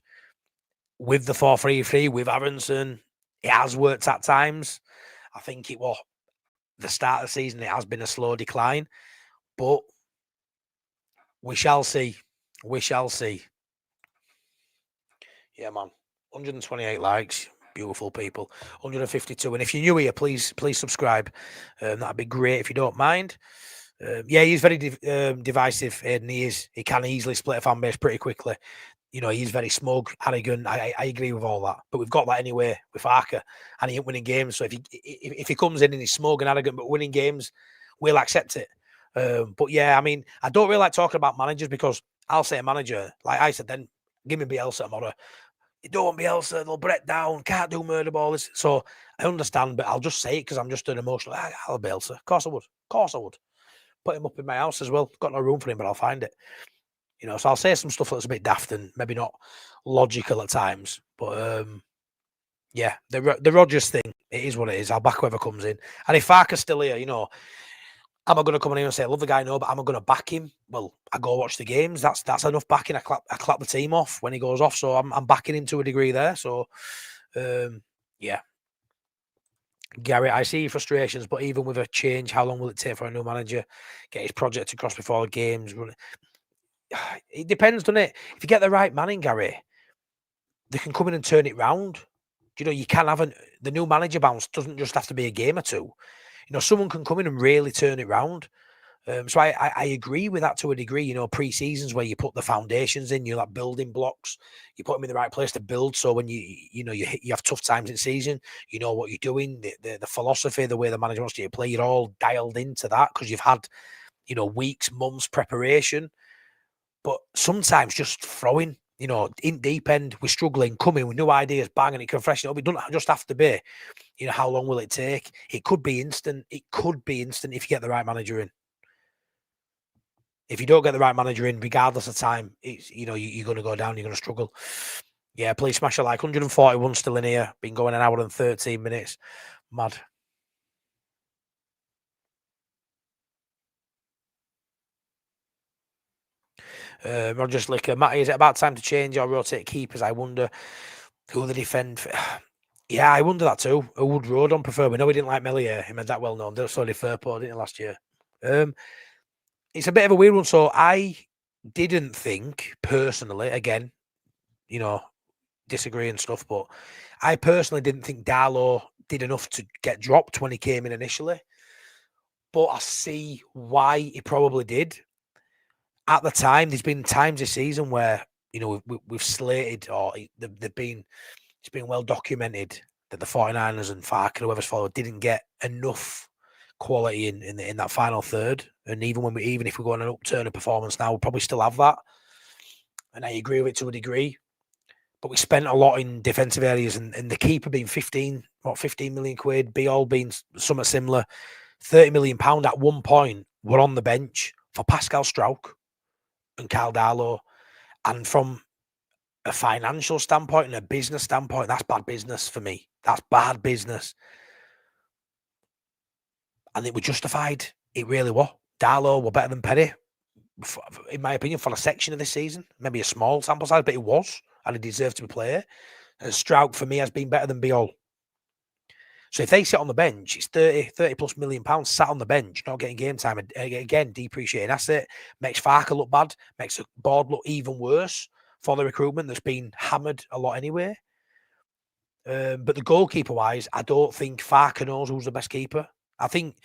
with the 4-3-3 with Aronson, it has worked at times. I think it was the start of the season, it has been a slow decline, but we shall see. We shall see. Yeah, man. 128 likes. Beautiful people. 152. And if you're new here, please subscribe. That'd be great if you don't mind. Yeah, he's very divisive, Aiden. He is. He can easily split a fan base pretty quickly. You know, he's very smug, arrogant. I agree with all that. But we've got that anyway with Farke, and he ain't winning games. So if he comes in and he's smug and arrogant but winning games, we'll accept it. But yeah, I mean, I don't really like talking about managers because I'll say a manager, like I said, then give me Bielsa tomorrow. You don't want Bielsa, they'll break down, can't do murder balls. So I understand, but I'll just say it because I'm just an emotional. I'll Bielsa. Of course I would. Of course I would. Put him up in my house as well. Got no room for him, but I'll find it. You know, so I'll say some stuff that's a bit daft and maybe not logical at times. But yeah, the Rodgers thing, it is what it is. I'll back whoever comes in. And if Farke's still here, you know, am I going to come in here and say I love the guy? No, but am I going to back him? Well, I go watch the games. That's enough backing. I clap the team off when he goes off. So I'm backing him to a degree there. So yeah. Gary, I see your frustrations, but even with a change, how long will it take for a new manager get his project across before the games? It depends, doesn't it? If you get the right man in, Gary, they can come in and turn it round. You know, you can have the new manager bounce doesn't just have to be a game or two. You know, someone can come in and really turn it round. So I agree with that to a degree. You know, pre-seasons where you put the foundations in, you're like building blocks, you put them in the right place to build. So when you have tough times in season, you know what you're doing, the philosophy, the way the manager wants you to play, you're all dialed into that because you've had, you know, weeks, months preparation. But sometimes just throwing, you know, in deep end, we're struggling, coming with new ideas, banging it, can freshen it up. It doesn't just have to be, you know, how long will it take? It could be instant. It could be instant if you get the right manager in. If you don't get the right manager in, regardless of time, it's, you know, you're going to go down, you're going to struggle. Yeah, please smash a like. 141 still in here. Been going an hour and 13 minutes. Mad. Roger Slicker. Matty, is it about time to change or rotate keepers? I wonder who they defend. Yeah, I wonder that too. Who would Rodon prefer? We know he didn't like Melier. He made that well known. So did Firpo, didn't he, last year? It's a bit of a weird one. So I didn't think personally, again, you know, disagree and stuff, but I personally didn't think Darlow did enough to get dropped when he came in initially. But I see why he probably did. At the time, there's been times this season where, you know, we've slated or it's been well documented that the 49ers and Farke and whoever's followed didn't get enough quality in that final third. And even if we go on an upturn of performance now, we'll probably still have that. And I agree with it to a degree. But we spent a lot in defensive areas, and the keeper being 15 million quid, Beal being somewhat similar, £30 million at one point were on the bench for Pascal Strauch and Carl Darlow. And from a financial standpoint and a business standpoint, that's bad business for me. That's bad business. And it was justified. It really was. Darlow were better than Perry, in my opinion, for a section of this season. Maybe a small sample size, but it was. And he deserved to be player. And Strauch, for me, has been better than Beal. So if they sit on the bench, it's 30 plus million pounds sat on the bench, not getting game time. Again, depreciating asset, makes Farke look bad, makes the board look even worse for the recruitment that's been hammered a lot anyway. But the goalkeeper-wise, I don't think Farke knows who's the best keeper. I think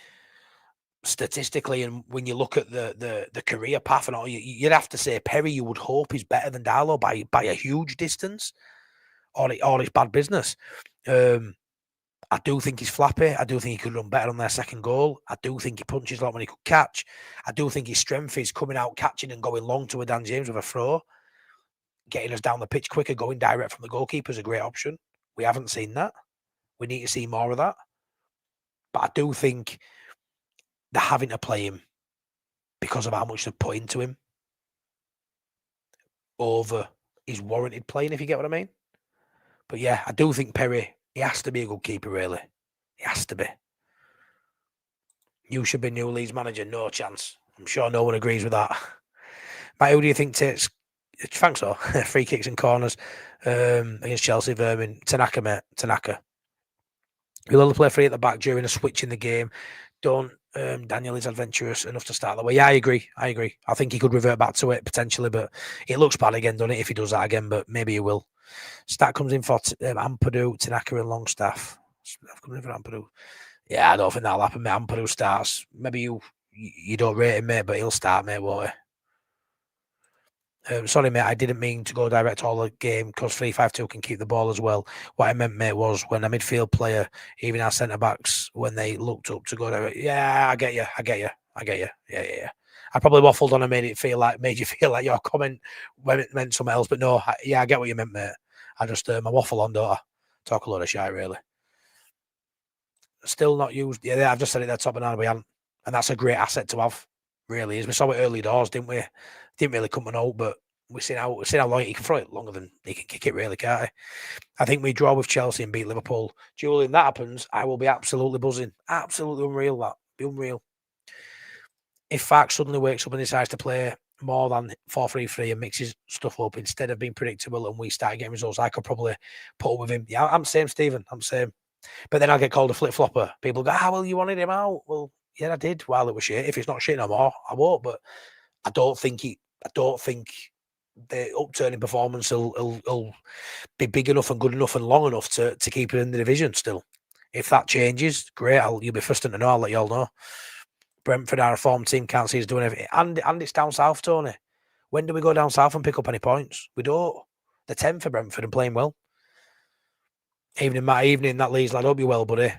statistically, and when you look at the career path and all, you'd have to say Perry, you would hope, is better than Darlow by a huge distance, or it's bad business. I do think he's flappy. I do think he could run better on their second goal. I do think he punches a lot when he could catch. I do think his strength is coming out, catching and going long to a Dan James with a throw. Getting us down the pitch quicker, going direct from the goalkeeper is a great option. We haven't seen that. We need to see more of that. But I do think they're having to play him because of how much they've put into him over his warranted playing, if you get what I mean. But yeah, I do think Perry, he has to be a good keeper, really. He has to be. You should be new Leeds manager. No chance. I'm sure no one agrees with that. Mate, who do you think takes... Thanks, so. Free kicks and corners against Chelsea, Vermin. Tanaka, mate. Tanaka. He'll only play free at the back during a switch in the game. Don't Daniel is adventurous enough to start that way. Yeah, I agree. I think he could revert back to it potentially, but it looks bad again, doesn't it, if he does that again, but maybe he will. Stat comes in for Ampadu, Tanaka and Longstaff. Comes in for Ampadu. Yeah, I don't think that'll happen, mate. Ampadu starts. Maybe you don't rate him, mate, but he'll start, mate, won't he? Sorry, mate, I didn't mean to go direct all the game because 3-5-2 can keep the ball as well. What I meant, mate, was when a midfield player, even our centre-backs, when they looked up to go direct. Yeah, I get you. Yeah. I probably waffled on and made you feel like your comment meant something else. But no, I get what you meant, mate. I just, I waffle on, don't I? Talk a lot of shit, really. Still not used. Yeah, I've just said it there, top and we haven't. And that's a great asset to have, really is. We saw it early doors, didn't we? Didn't really come and out, but we've seen how long he can throw it longer than he can kick it, really, can't he? I think we draw with Chelsea and beat Liverpool. Julian, that happens, I will be absolutely buzzing. Absolutely unreal, that. Be unreal. If Farke suddenly wakes up and decides to play more than 4-3-3 and mixes stuff up instead of being predictable and we start getting results, I could probably put up with him. Yeah, I'm same, Stephen. I'm same. But then I'll get called a flip-flopper. People go, well, you wanted him out. Well, yeah, I did while it was shit. If it's not shit no more, I won't. But I don't think the upturning performance will be big enough and good enough and long enough to keep it in the division still. If that changes, great. You'll be first to know. I'll let you all know. Brentford are a form team, can't see us doing everything. And it's down south, Tony. When do we go down south and pick up any points? We don't. They're 10th for Brentford and playing well. Evening, that Leeds lad. Hope you well, buddy.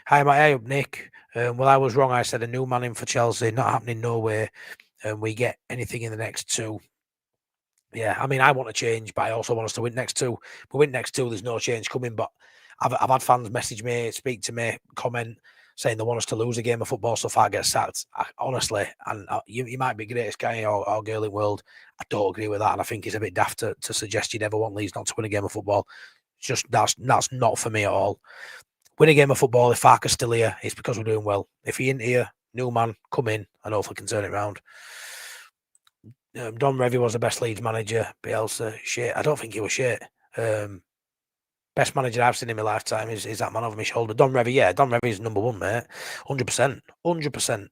Hi, Matt. Hey, up, Nick. Well, I was wrong. I said a new man in for Chelsea. Not happening, no way. We get anything in the next two. Yeah, I mean, I want to change, but I also want us to win next two. If we win next two, there's no change coming. But I've had fans message me, speak to me, comment, saying they want us to lose a game of football so far get sacked. Honestly, and you might be the greatest guy or girl in the world. I don't agree with that, and I think it's a bit daft to suggest you'd ever want Leeds not to win a game of football. It's just that's not for me at all. Win a game of football, if Farke's still here, it's because we're doing well. If he ain't here, new man, come in and hopefully can turn it around. Don Revie was the best Leeds manager. Bielsa, shit. I don't think he was shit. Best manager I've seen in my lifetime is that man over my shoulder. Don Revie, yeah. Don Revie is number one, mate. 100%. 100%.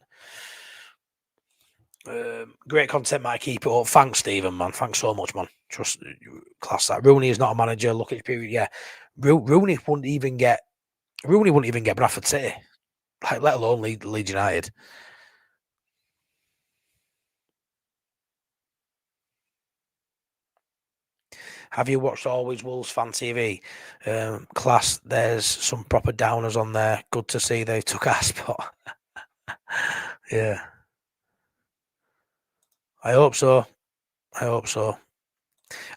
Great content, might keep it up. Thanks, Stephen, man. Thanks so much, man. Trust, class that. Rooney is not a manager. Look at his period. Yeah. Rooney wouldn't even get Bradford City, like, let alone Leeds United. Have you watched Always Wolves Fan TV? Class, there's some proper downers on there. Good to see they took our spot. Yeah. I hope so. I hope so.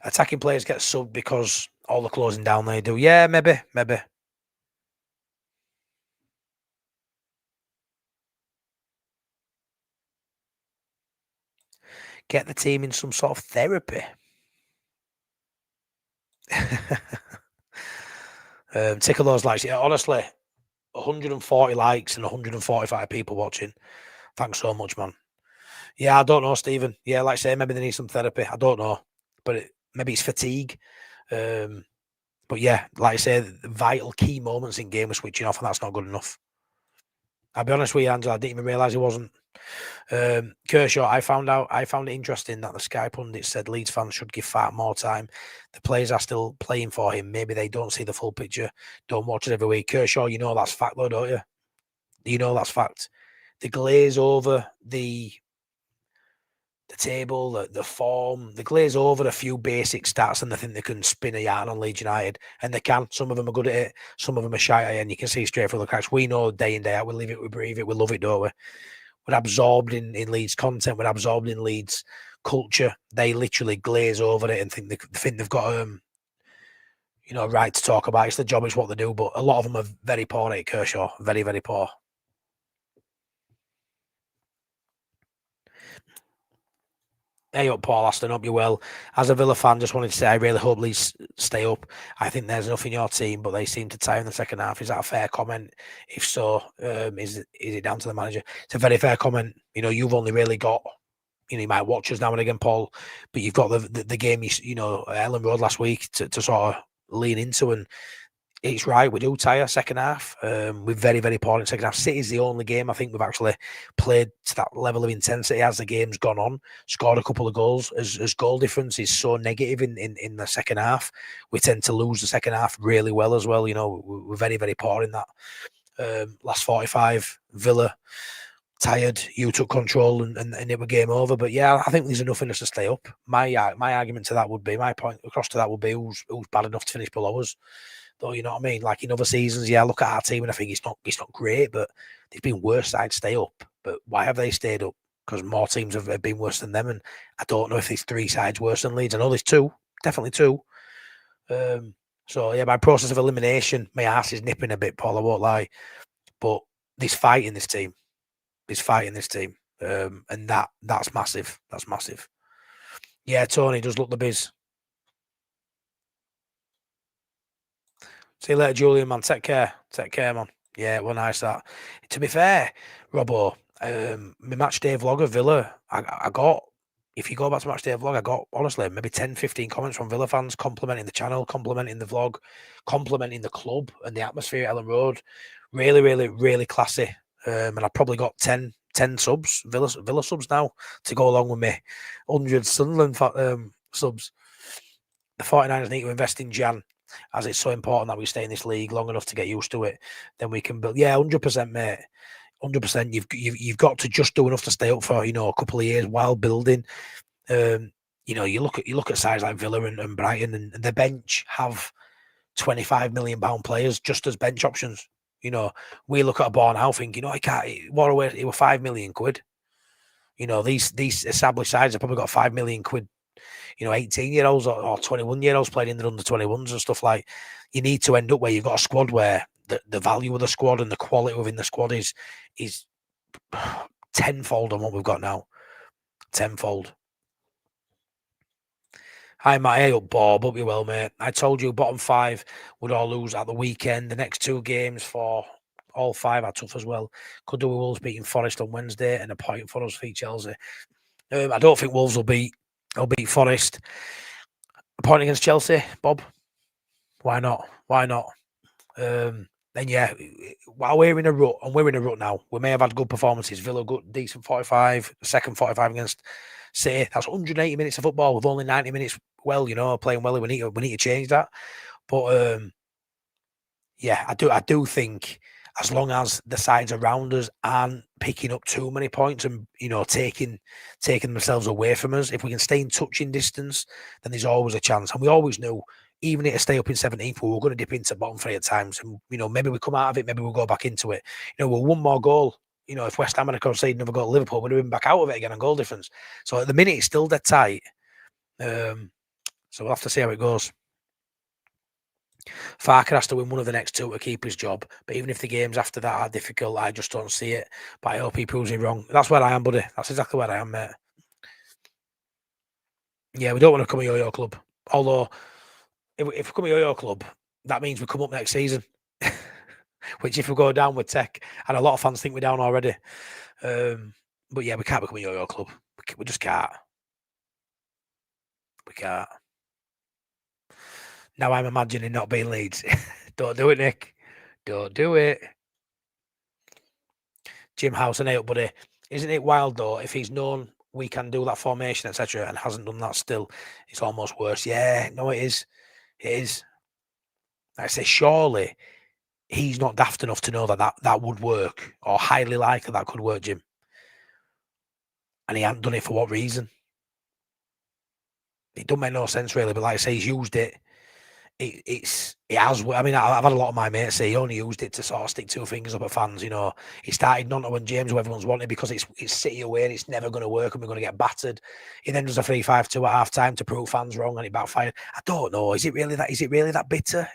Attacking players get subbed because all the closing down they do. Yeah, maybe. Get the team in some sort of therapy. Tickle those likes. Yeah, honestly, 140 likes and 145 people watching. Thanks so much, man. Yeah, I don't know, Stephen. Yeah, like I say, maybe they need some therapy. I don't know, but maybe it's fatigue. But yeah, like I say, the vital key moments in game are switching off, and that's not good enough. I'll be honest with you, Angela. I didn't even realise he wasn't. Kershaw, I found it interesting that the Sky pundit said Leeds fans should give Farke more time. The players are still playing for him. Maybe they don't see the full picture. Don't watch it every week. Kershaw, you know that's fact though, don't you? You know that's fact. The glaze over the table, the form, the glaze over a few basic stats, and they think they can spin a yarn on Leeds United, and they can. Some of them are good at it, some of them are shy at it, and you can see straight through the cracks. We know day in day out. We live it, we breathe it, we love it, don't we? We're absorbed in Leeds content. We're absorbed in Leeds culture. They literally glaze over it and think they've got right to talk about it. It's the job, it's what they do. But a lot of them are very poor at it, Kershaw. Very, very poor. Hey up, Paul Aston. Hope you're well. As a Villa fan, just wanted to say I really hope Leeds stay up. I think there's enough in your team, but they seem to tire in the second half. Is that a fair comment? If so, is it down to the manager? It's a very fair comment. You've only really got, you might watch us now and again, Paul, but you've got the game, Ellen Road last week to sort of lean into, and it's right. We do tire second half. We're very, very poor in second half. City's the only game I think we've actually played to that level of intensity as the game's gone on. Scored a couple of goals. As goal difference is so negative in the second half, we tend to lose the second half really well as well. We're very, very poor in that. Last 45, Villa tired. You took control and it was game over. But yeah, I think there's enough in us to stay up. My argument to that would be, my point across to that would be who's bad enough to finish below us. Though, you know what I mean? Like in other seasons, yeah, look at our team and I think it's not great, but there's been worse sides stay up. But why have they stayed up? Because more teams have been worse than them, and I don't know if there's three sides worse than Leeds. I know there's two, definitely two. So yeah, by process of elimination, my ass is nipping a bit, Paul. I won't lie, but there's fight in this team. And that's massive. That's massive. Yeah, Tony does look the biz. See you later, Julian, man. Take care, man. Yeah, well, nice that. To be fair, Robbo, my match day vlog of Villa, I got, if you go back to match day vlog, I got, honestly, maybe 10, 15 comments from Villa fans complimenting the channel, complimenting the vlog, complimenting the club and the atmosphere at Ellen Road. Really, really, really classy. And I probably got 10 subs, Villa subs now, to go along with me 100 Sunderland subs. The 49ers need to invest in Jan, as it's so important that we stay in this league long enough to get used to it. Then we can build. Yeah, 100%, mate. 100%. You've got to just do enough to stay up for a couple of years while building. You look at sides like Villa and Brighton, and the bench have £25 million players just as bench options. We look at a bar now thinking, I can't. What away? It was £5 million. These established sides have probably got £5 million. 18-year-olds or 21-year-olds playing in the under-21s and stuff. Like, you need to end up where you've got a squad where the value of the squad and the quality within the squad is tenfold on what we've got now. Tenfold. Hi, Matt. Hey up, Bob. Hope you're well, mate. I told you bottom five would all lose at the weekend. The next two games for all five are tough as well. Could do with Wolves beating Forest on Wednesday and a point for us for Chelsea. I don't think Wolves will beat Forest. A point against Chelsea, Bob. Why not? Then yeah, while we're in a rut, and we're in a rut now, we may have had good performances. Villa good, decent 45, second 45 against City. That's 180 minutes of football with only 90 minutes. Well, playing well. We need to change that. But yeah, I do think as long as the sides around us aren't picking up too many points and taking themselves away from us. If we can stay in touching distance, then there's always a chance. And we always knew, even if to stay up in 17th, we were going to dip into bottom three at times. And maybe we come out of it, maybe we'll go back into it. We're one more goal. If West Ham had conceded another goal to Liverpool, we'd have been back out of it again on goal difference. So at the minute, it's still dead tight. So we'll have to see how it goes. Farke has to win one of the next two to keep his job. But even if the games after that are difficult, I just don't see it. But I hope he proves me wrong. That's where I am, buddy. That's exactly where I am, mate. Yeah, we don't want to come a yo-yo club. Although, if we come a yo-yo club, that means we come up next season. Which, if we go down with Tech, and a lot of fans think we're down already. But yeah, we can't become a yo-yo club. We just can't. We can't. Now I'm imagining not being Leeds. Don't do it, Nick. Don't do it. Jim House and out, buddy. Isn't it wild though? If he's known we can do that formation, etc., and hasn't done that still, it's almost worse. Yeah, no, it is. It is. Like I say, surely he's not daft enough to know that would work, or highly likely that could work, Jim. And he hadn't done it for what reason? It don't make no sense really. But like I say, he's used it. It has. I mean, I've had a lot of my mates say he only used it to sort of stick two fingers up at fans. He started Nonto and James, who everyone's wanted, because it's City away and it's never going to work and we're going to get battered. He then does a 3-5-2 at half time to prove fans wrong and it backfired. I don't know. Is it really that bitter?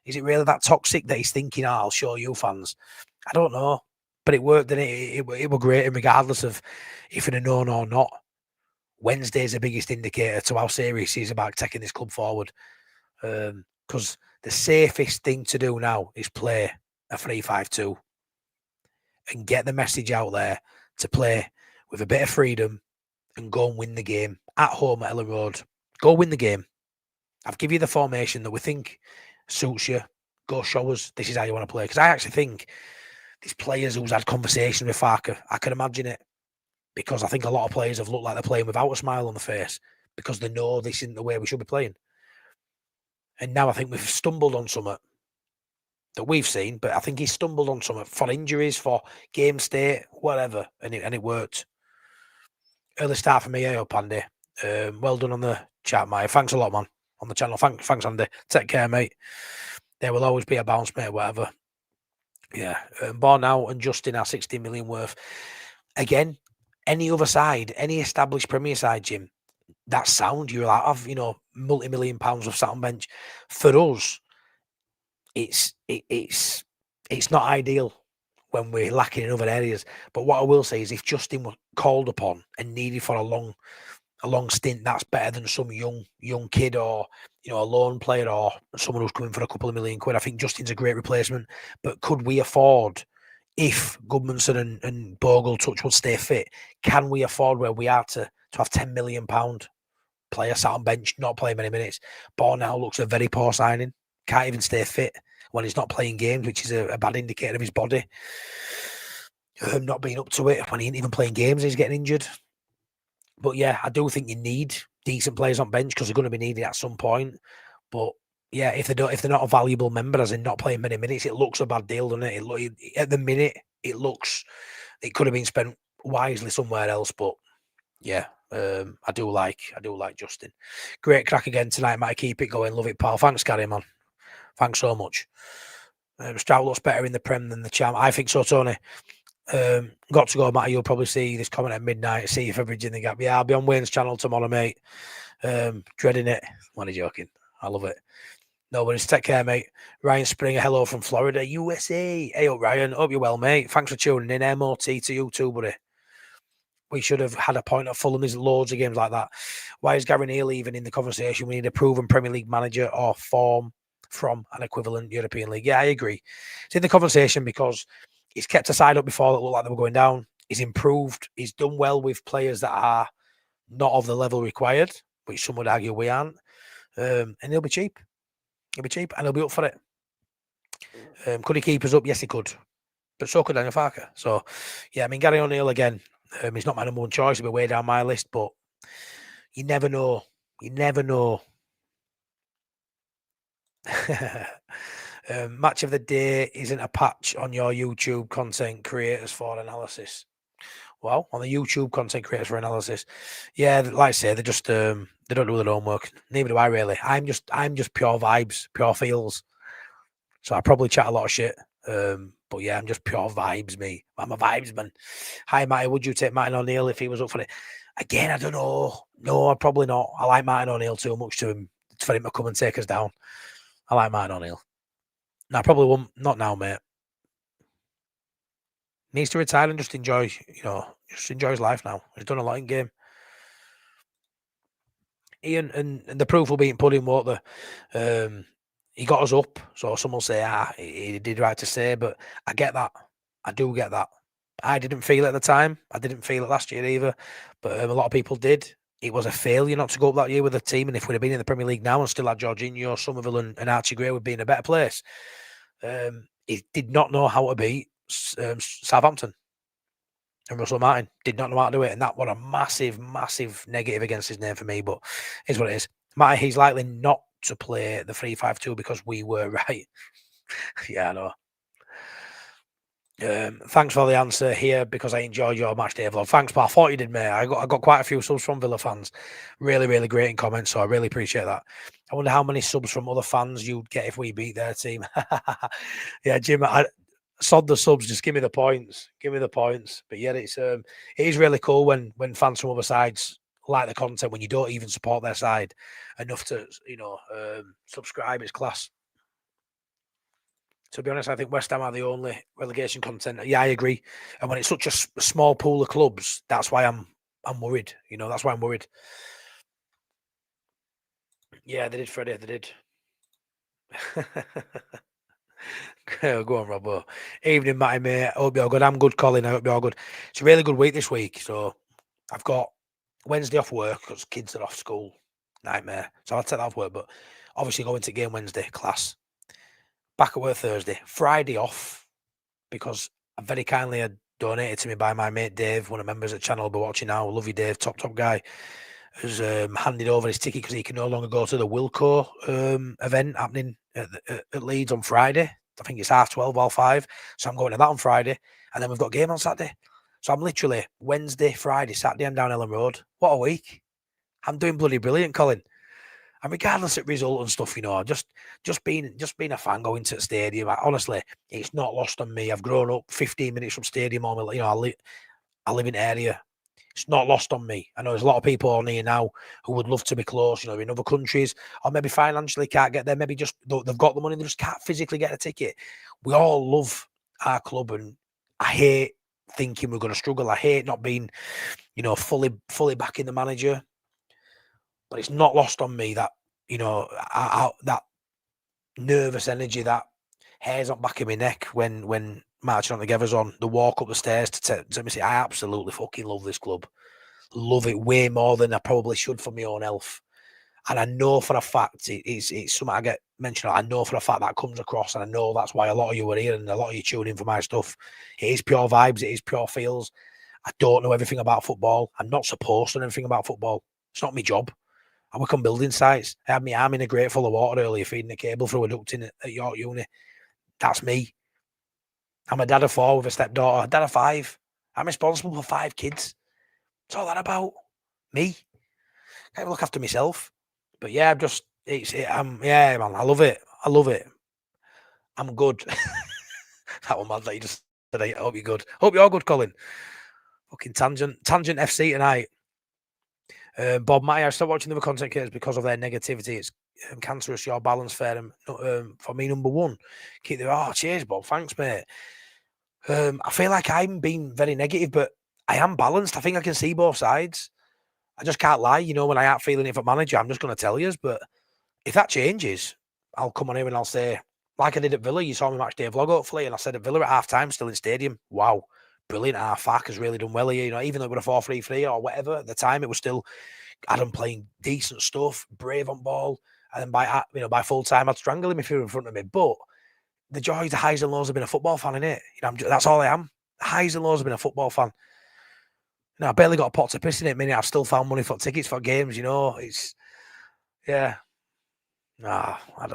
Is it really that toxic that he's thinking, I'll show you fans? I don't know. But it worked, and it was great, and regardless of if it had known or not, Wednesday's the biggest indicator to how serious he's about taking this club forward. Because the safest thing to do now is play a 3-5-2 and get the message out there to play with a bit of freedom and go and win the game at home at Ellen Road. Go win the game. I've given you the formation that we think suits you. Go show us this is how you want to play. Because I actually think these players who's had conversation with Farke, I can imagine it. Because I think a lot of players have looked like they're playing without a smile on the face because they know this isn't the way we should be playing. And now I think we've stumbled on something that we've seen, but I think he's stumbled on something for injuries, for game state, whatever, and it worked. Early start for me, Pandy. Well done on the chat, mate. Thanks a lot, man, on the channel. Thanks, Andy. Take care, mate. There will always be a bounce, mate, whatever. Yeah. Born out and Justin are 16 million worth. Again, any other side, any established Premier side, Jim, that sound you're out of, multi-million pounds of sat on bench. For us, it's not ideal when we're lacking in other areas. But what I will say is, if Justin was called upon and needed for a long stint, that's better than some young kid or a loan player or someone who's coming for a couple of £1 million. I think Justin's a great replacement. But could we afford, if Goodmanson and Bogle Touchwood stay fit, can we afford where we are to have £10 million player sat on bench, not playing many minutes? Born now looks a very poor signing. Can't even stay fit when he's not playing games, which is a bad indicator of his body. Not being up to it when he ain't even playing games, he's getting injured. But yeah, I do think you need decent players on bench because they're going to be needed at some point. But yeah, if they're not a valuable member, as in not playing many minutes, it looks a bad deal, doesn't it? At the minute, it could have been spent wisely somewhere else. But yeah, I do like Justin. Great crack again tonight, Might keep it going. Love it, pal. Thanks, Gary, man. Thanks so much. Stroud looks better in the Prem than the Champ. I think so, Tony. Got to go, Matty. You'll probably see this comment at midnight. See if I'm bridging the gap. Yeah, I'll be on Wayne's channel tomorrow, mate. Dreading it. Only joking. I love it. No worries. Take care, mate. Ryan Springer, hello from Florida, USA. Hey up, Ryan. Hope you're well, mate. Thanks for tuning in. MOT to you too, buddy. We should have had a point at Fulham. There's loads of games like that. Why is Gary Neal even in the conversation? We need a proven Premier League manager or form from an equivalent European league. Yeah, I agree. It's in the conversation because he's kept a side up before that looked like they were going down. He's improved. He's done well with players that are not of the level required, which some would argue we aren't. And he'll be cheap. He'll be cheap and he'll be up for it. Could he keep us up? Yes, he could. But so could Daniel Farke. So, yeah, I mean, Gary O'Neill again. He's not my number one choice. He'll be way down my list, but you never know. You never know. Match of the day isn't a patch on your YouTube content creators for analysis. Well, on the YouTube content creators for analysis, yeah, like I say, they just they don't do their homework. Neither do I really. I'm just pure vibes, pure feels. So I probably chat a lot of shit. But yeah, I'm just pure vibes, me. I'm a vibes man. Hi, Matty. Would you take Martin O'Neill if he was up for it? Again, I don't know. No, probably not. I like Martin O'Neill too much for him to come and take us down. I like Martin O'Neill. No, I probably won't. Not now, mate. Needs to retire and just enjoy, just enjoy his life now. He's done a lot in game. Ian, and the proof will be in pudding, won't there? He got us up, so some will say, he did right to say, but I get that. I do get that. I didn't feel it at the time. I didn't feel it last year either, but a lot of people did. It was a failure not to go up that year with the team, and if we'd have been in the Premier League now and still had Jorginho, Somerville, and Archie Gray, would be in a better place. He did not know how to beat Southampton. And Russell Martin did not know how to do it, and that was a massive, massive negative against his name for me. But it's what it is. Martin, he's likely not to play the 3-5-2 because we were right. Yeah, I know. Thanks for the answer here because I enjoyed your match day vlog. Thanks, pal. I thought you did, mate. I got quite a few subs from Villa fans. Really, really great in comments, so I really appreciate that. I wonder how many subs from other fans you'd get if we beat their team. Yeah, Jim, sod the subs, just give me the points. Give me the points. But yeah, it is really cool when fans from other sides like the content when you don't even support their side enough to subscribe. It's class. To be honest, I think West Ham are the only relegation content. Yeah, I agree. And when it's such a small pool of clubs, that's why I'm worried. That's why I'm worried. Yeah, they did, Freddie. They did. Go on, Robbo. Evening, Matty, mate. I hope you're good. I'm good, Colin. I hope you're good. It's a really good week this week. So I've got Wednesday off work because kids are off school. Nightmare. So I'll take that off work. But obviously going to game Wednesday, class. Back at work Thursday. Friday off because I very kindly donated to me by my mate Dave, one of the members of the channel. I'll be watching now. Love you, Dave. Top guy. Has handed over his ticket because he can no longer go to the Wilco event happening at Leeds on Friday. I think it's 12:30, 5:30. So I'm going to that on Friday. And then we've got game on Saturday. So I'm literally Wednesday, Friday, Saturday, I'm down Ellen Road. What a week. I'm doing bloody brilliant, Colin. And regardless of result and stuff, just being a fan going to the stadium, honestly, it's not lost on me. I've grown up 15 minutes from stadium. I live in the area. It's not lost on me. I know there's a lot of people on here now who would love to be close, in other countries, or maybe financially can't get there. Maybe just they've got the money, they just can't physically get a ticket. We all love our club, and I hate thinking we're going to struggle. I hate not being, fully backing the manager. But it's not lost on me that, that nervous energy, that hairs on back of my neck when Marching On Together's on, the walk up the stairs to me say, I absolutely fucking love this club. Love it way more than I probably should for my own health. And I know for a fact it's something I get mentioned. I know for a fact that comes across, and I know that's why a lot of you are here and a lot of you tune in for my stuff. It is pure vibes. It is pure feels. I don't know everything about football. I'm not supposed to know anything about football. It's not my job. I work on building sites. I had my arm in a grate full of water earlier feeding a cable through a duct in at York Uni. That's me. I'm a dad of 4 with a stepdaughter, a dad of 5. I'm responsible for 5 kids. What's all that about? Me. Can't look after myself. But yeah, man, I love it. I love it. I'm good. That one, man, that you just said, I hope you're good. Hope you're good, Colin. Fucking Tangent FC tonight. Bob Matty, I stopped watching the content creators because of their negativity. It's cancerous. Your balance fair for me, number 1. Keep the cheers, Bob. Thanks, mate. I feel like I'm being very negative, but I am balanced. I think I can see both sides. I just can't lie. When I aren't feeling it for manager, I'm just going to tell you. But if that changes, I'll come on here and I'll say, like I did at Villa, you saw me match day vlog, hopefully, and I said at Villa at half time, still in stadium. Wow, brilliant. Farke has really done well here. Even though it was a 4-3-3 or whatever at the time, it was still Adam playing decent stuff, brave on ball, and then by full time, I'd strangle him if he were in front of me. But the joys, the highs and lows have been a football fan, innit? That's all I am. The highs and lows have been a football fan. I barely got a pot to piss in it. I've still found money for tickets for games. I don't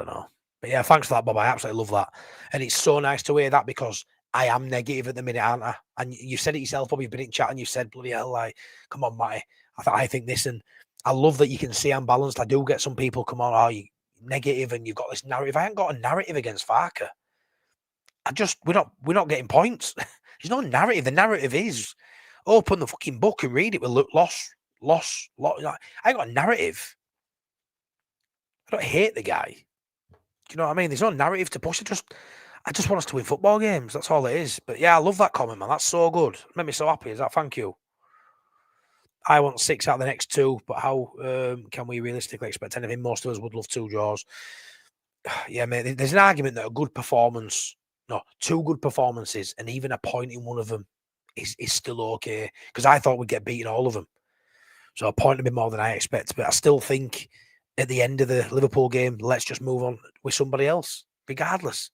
know. But yeah, thanks for that, Bob. I absolutely love that. And it's so nice to hear that because I am negative at the minute, aren't I? And you said it yourself, Bob. You've been in chat and you said, bloody hell, like, come on, Matty. I think this. And I love that you can see I'm balanced. I do get some people come on, oh, you negative and you've got this narrative. I ain't got a narrative against Farke. We're not getting points. There's no narrative. The narrative is open the fucking book and read it. We'll look loss. I ain't got a narrative. I don't hate the guy. Do you know what I mean? There's no narrative to push. I just want us to win football games. That's all it is. But yeah, I love that comment, man. That's so good. Made me so happy. Is that thank you? I want 6 out of the next 2, but how can we realistically expect anything? Most of us would love 2 draws. Yeah, mate. There's an argument that a good performance, 2 good performances, and even a point in one of them is still okay. Because I thought we'd get beaten all of them. So a point would be more than I expect. But I still think at the end of the Liverpool game, let's just move on with somebody else, regardless.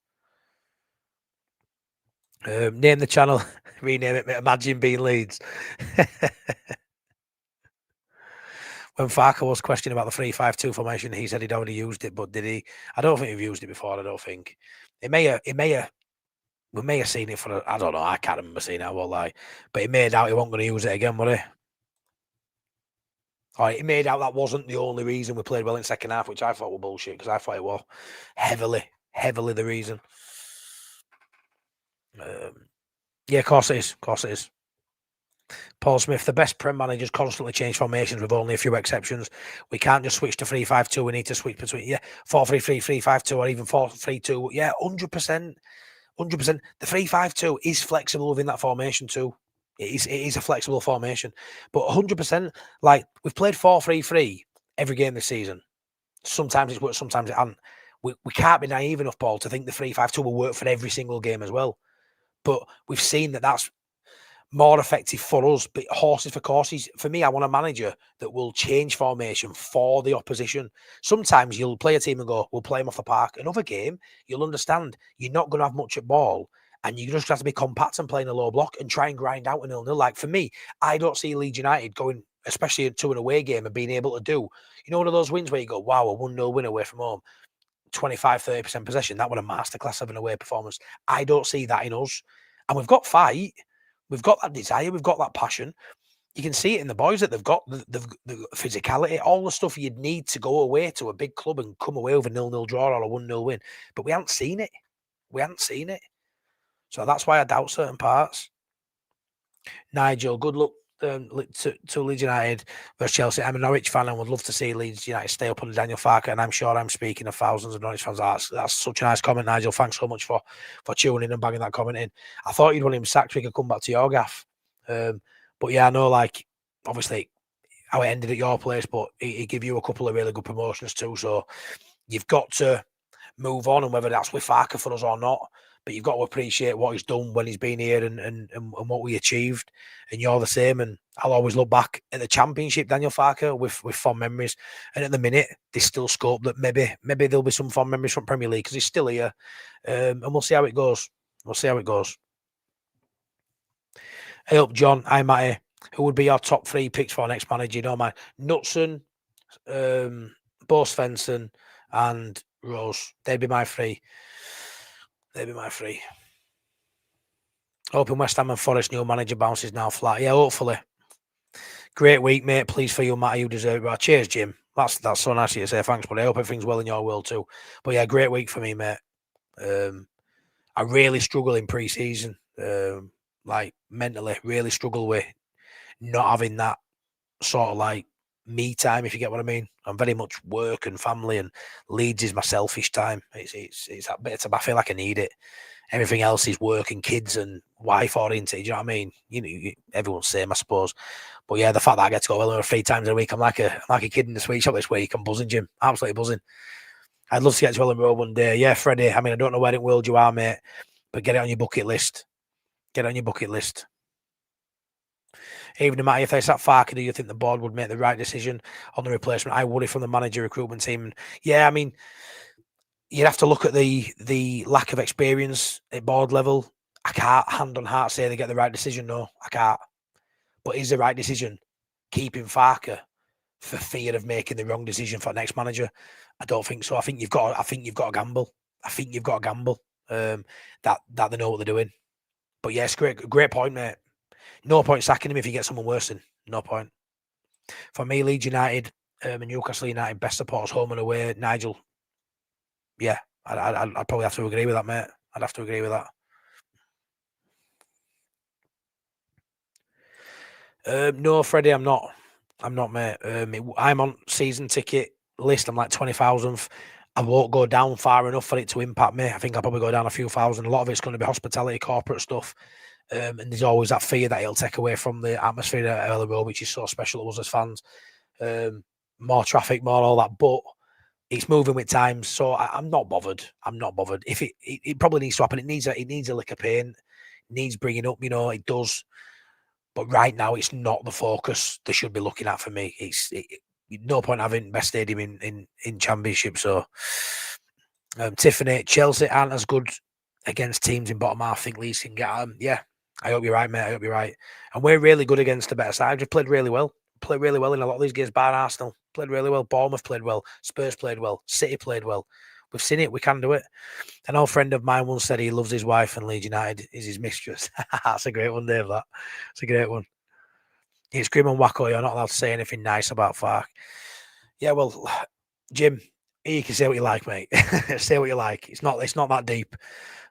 Name the channel, rename it, Imagine Being Leeds. When Farke was questioned about the 3-5-2 formation, he said he'd already used it, but did he? I don't think he'd used it before. I don't think. We may have seen it for. I don't know. I can't remember seeing it. I won't lie. But he made out he wasn't going to use it again, was he? Or he made out that wasn't the only reason we played well in second half, which I thought were bullshit because I thought it was heavily the reason. Yeah, of course it is. Of course it is. Paul Smith, the best Prem managers constantly change formations with only a few exceptions. We can't just switch to 3-5-2. We need to switch between 4-3-3, 3-5-2, or even 4-3-2. Yeah, 100%. 100%. The 3-5-2 is flexible within that formation too. It is a flexible formation. But 100%, like we've played 4-3-3 every game this season. Sometimes it's worked, sometimes it hasn't. We can't be naive enough, Paul, to think the 3-5-2 will work for every single game as well. But we've seen that that's more effective for us, but horses for courses. For me, I want a manager that will change formation for the opposition. Sometimes you'll play a team and go, we'll play them off the park. Another game, you'll understand you're not going to have much at ball and you just have to be compact and playing a low block and try and grind out a 0-0. Like for me, I don't see Leeds United going, especially to an away game and being able to do, one of those wins where you go, wow, a 1-0 win away from home, 25-30% possession. That was a masterclass of an away performance. I don't see that in us. And we've got fight. We've got that desire. We've got that passion. You can see it in the boys that they've got the physicality, all the stuff you'd need to go away to a big club and come away with a 0-0 draw or a 1-0 win. But we haven't seen it. So that's why I doubt certain parts. Nigel, good luck to Leeds United versus Chelsea. I'm a Norwich fan and would love to see Leeds United stay up under Daniel Farke, and I'm sure I'm speaking of thousands of Norwich fans. That's such a nice comment, Nigel. Thanks so much for tuning in and banging that comment in. I thought you'd want him sacked so we could come back to your gaff. But yeah, I know, like, obviously how it ended at your place, but he gave you a couple of really good promotions too. So you've got to move on, and whether that's with Farke for us or not, but you've got to appreciate what he's done when he's been here and what we achieved. And you're the same. And I'll always look back at the Championship, Daniel Farke, with fond memories. And at the minute, there's still scope that maybe there'll be some fond memories from Premier League because he's still here. And we'll see how it goes. Hey up, John. Hi, Matty. Who would be your top 3 picks for our next manager? You know, man. Knutson, Bo Svensson, and Rose. They'd be my 3. Hoping West Ham and Forest new manager bounces now flat. Yeah, hopefully. Great week, mate. Pleased for you, Matty. You deserve it. Well, cheers, Jim. That's so nice of you to say. Thanks, buddy. I hope everything's well in your world too. But yeah, great week for me, mate. I really struggle in pre-season. Like mentally, really struggle with not having that sort of like me time, if you get what I mean. I'm very much work and family, and Leeds is my selfish time. It's that bit of, I feel like I need it. Everything else is work and kids and wife oriented. You know what I mean? Everyone's same, I suppose. But yeah, the fact that I get to go well 3 times a week, I'm like a kid in the sweet shop this week. I'm buzzing, Jim. Absolutely buzzing. I'd love to get to Ellen Road one day. Yeah, Freddie. I mean, I don't know where in the world you are, mate, but get it on your bucket list. Even no matter if they sat Farke, do you think the board would make the right decision on the replacement? I worry from the manager recruitment team. Yeah, I mean, you'd have to look at the lack of experience at board level. I can't hand on heart say they get the right decision. No, I can't. But is the right decision keeping Farke for fear of making the wrong decision for the next manager? I don't think so. I think you've got to gamble. I think you've got to gamble. That they know what they're doing. But yes, great point, mate. No point sacking him if you get someone worse than. No point. For me, Leeds United and Newcastle United, best supporters home and away. Nigel, yeah, I'd probably have to agree with that, mate. I'd have to agree with that. No, Freddie, I'm not, mate. I'm on season ticket list. I'm like 20,000th. I won't go down far enough for it to impact me. I think I'll probably go down a few thousand. A lot of it's going to be hospitality, corporate stuff. And there's always that fear that it'll take away from the atmosphere at Early Road, which is so special to us as fans. More traffic, more all that. But it's moving with times, so I'm not bothered. I'm not bothered. If it probably needs to happen. It needs a lick of paint. It needs bringing up. It does. But right now, it's not the focus they should be looking at for me. No point having best stadium in Championship. So, Tiffany, Chelsea aren't as good against teams in bottom half. I think Leeds can get them. Yeah, I hope you're right, mate. I hope you're right. And we're really good against the better side. We've played really well. Played really well in a lot of these games. Bar Arsenal played really well. Bournemouth played well. Spurs played well. City played well. We've seen it. We can do it. An old friend of mine once said he loves his wife and Leeds United is his mistress. That's a great one, Dave. It's a great one. It's grim and wacko. You're not allowed to say anything nice about Farke. Yeah, well, Jim, you can say what you like, mate. Say what you like. It's not that deep.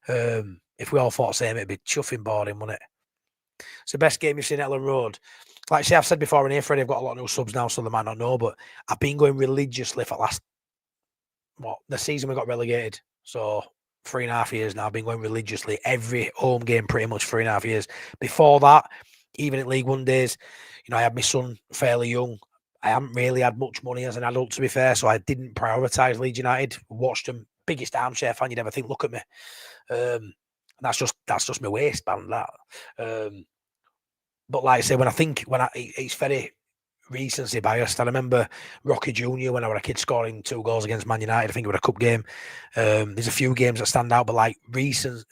If we all thought the same, it'd be chuffing boring, wouldn't it? It's the best game you've seen at Ellen Road. Like I say, I've said before in here, Freddie, I've got a lot of new subs now, so they might not know, but I've been going religiously for the season we got relegated. So 3.5 years now, I've been going religiously every home game pretty much 3.5 years. Before that, even at League One days, I had my son fairly young. I haven't really had much money as an adult, to be fair, so I didn't prioritise Leeds United. Watched them, biggest armchair fan you'd ever think. Look at me. That's just my waistband. That. But like I say, it's very recency biased. I remember Rocky Junior when I was a kid scoring 2 goals against Man United. I think it was a cup game. There's a few games that stand out, but like recent,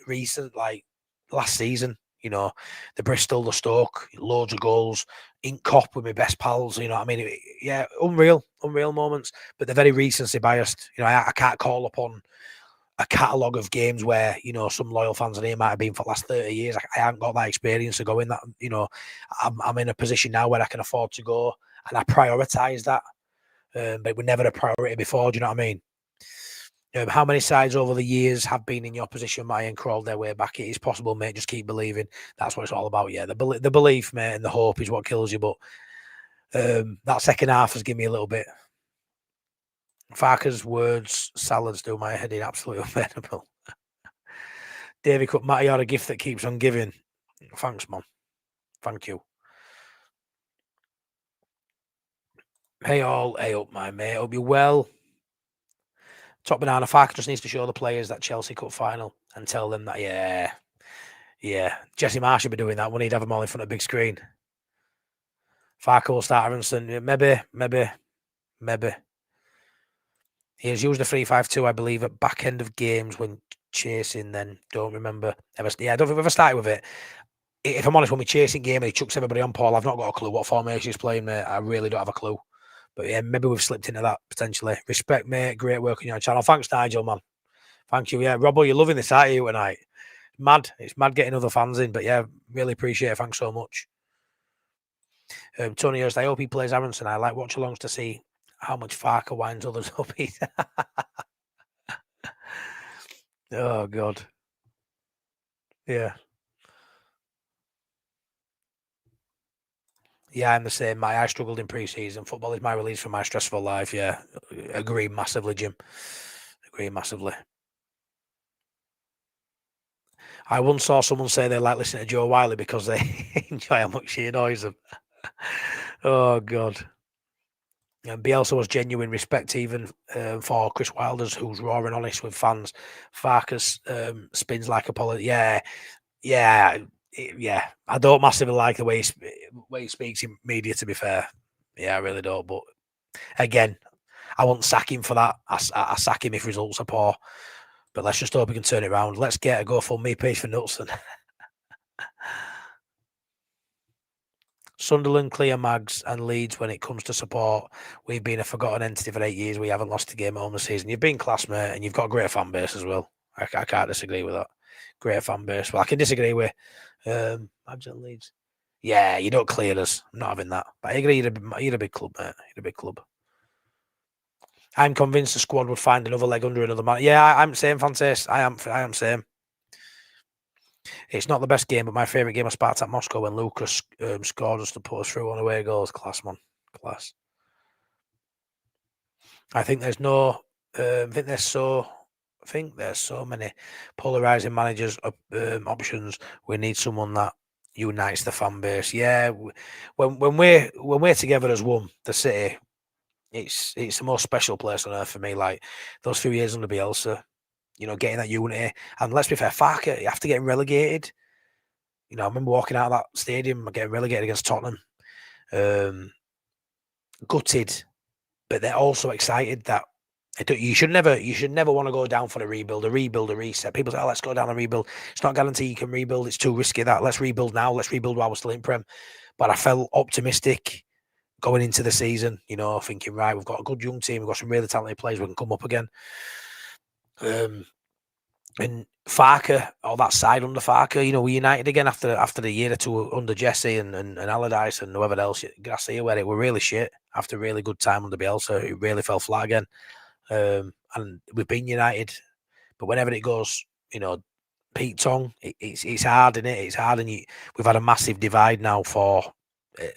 like last season, the Bristol, the Stoke, loads of goals. In Cop with my best pals, you know what I mean? Unreal moments, but they're very recency biased. I can't call upon a catalogue of games where, some loyal fans in here might have been for the last 30 years. I haven't got that experience of going that, I'm in a position now where I can afford to go and I prioritise that. But it was never a priority before, do you know what I mean? How many sides over the years have been in your position, mate, and crawled their way back? It is possible, mate. Just keep believing. That's what it's all about. Yeah, the belief, mate, and the hope is what kills you. But that second half has given me a little bit. Farke's words, salads do my head in, absolutely unbearable. Davy Cook, Matty, you're a gift that keeps on giving. Thanks, man. Thank you. Hey all, hey up, my mate. Hope you're well. Top Banana, Farke just needs to show the players that Chelsea Cup final and tell them that, yeah. Jesse Marsh should be doing that when he'd have them all in front of a big screen. Farke will start Aronson. Maybe. He has used the 3-5-2, I believe, at back end of games when chasing, then don't remember. I don't think we've ever started with it. If I'm honest, when we chasing game and he chucks everybody on, Paul, I've not got a clue what formation he's playing, mate. I really don't have a clue. But yeah, maybe we've slipped into that potentially. Respect, mate. Great work on your channel. Thanks, Nigel, man. Thank you. Yeah, Robbo, you're loving this, aren't you, tonight? Mad. It's mad getting other fans in, but yeah, really appreciate it. Thanks so much. Tony Hurst, I hope he plays Aronson. I like watch alongs to see how much Farke winds others up. Oh, God. Yeah. Yeah, I'm the same. I struggled in pre-season. Football is my release from my stressful life. Yeah, agree massively, Jim. Agree massively. I once saw someone say they like listening to Joe Wiley because they enjoy how much he annoys them. Oh, God. And Bielsa was genuine respect even for Chris Wilder's, who's raw and honest with fans. Farkas spins like a poly. Yeah. I don't massively like the way he speaks in media, to be fair. Yeah, I really don't. But again, I won't sack him for that. I sack him if results are poor. But let's just hope we can turn it around. Let's get a GoFundMe page for Knutson. Sunderland, clear mags, and Leeds when it comes to support. We've been a forgotten entity for 8 years. We haven't lost a game at home this season. You've been class, mate, and you've got a great fan base as well. I can't disagree with that. Great fan base. Well, I can disagree with Imagine Leeds. Yeah, you don't clear us. I'm not having that. But I agree, you're a big club, mate. You're a big club. I'm convinced the squad would find another leg under another man. Yeah, I'm same, Fantastic. I am same. It's not the best game, but my favourite game was Spartak Moscow when Lucas scored us to put us through on away goals. Class, man. Class. I think there's no. I think there's so many polarising managers options. We need someone that unites the fan base. Yeah, when we're together as one, the city, it's the most special place on earth for me. Like those few years under Bielsa, getting that unity. And let's be fair, Farke, after getting relegated, I remember walking out of that stadium and getting relegated against Tottenham. Gutted, but they're also excited that you should never want to go down for a rebuild, a reset. People say, "Oh, let's go down and rebuild." It's not guaranteed you can rebuild. It's too risky. That let's rebuild now. Let's rebuild while we're still in Prem. But I felt optimistic going into the season. Thinking right, we've got a good young team. We've got some really talented players. We can come up again. And Farke, or that side under Farke, we united again after the year or two under Jesse and Allardyce and whoever else, Garcia, where it were really shit after a really good time under Bielsa. It really fell flat again. And we've been united, but whenever it goes, Pete Tong, it's hard, isn't it? It's hard, and we've had a massive divide now for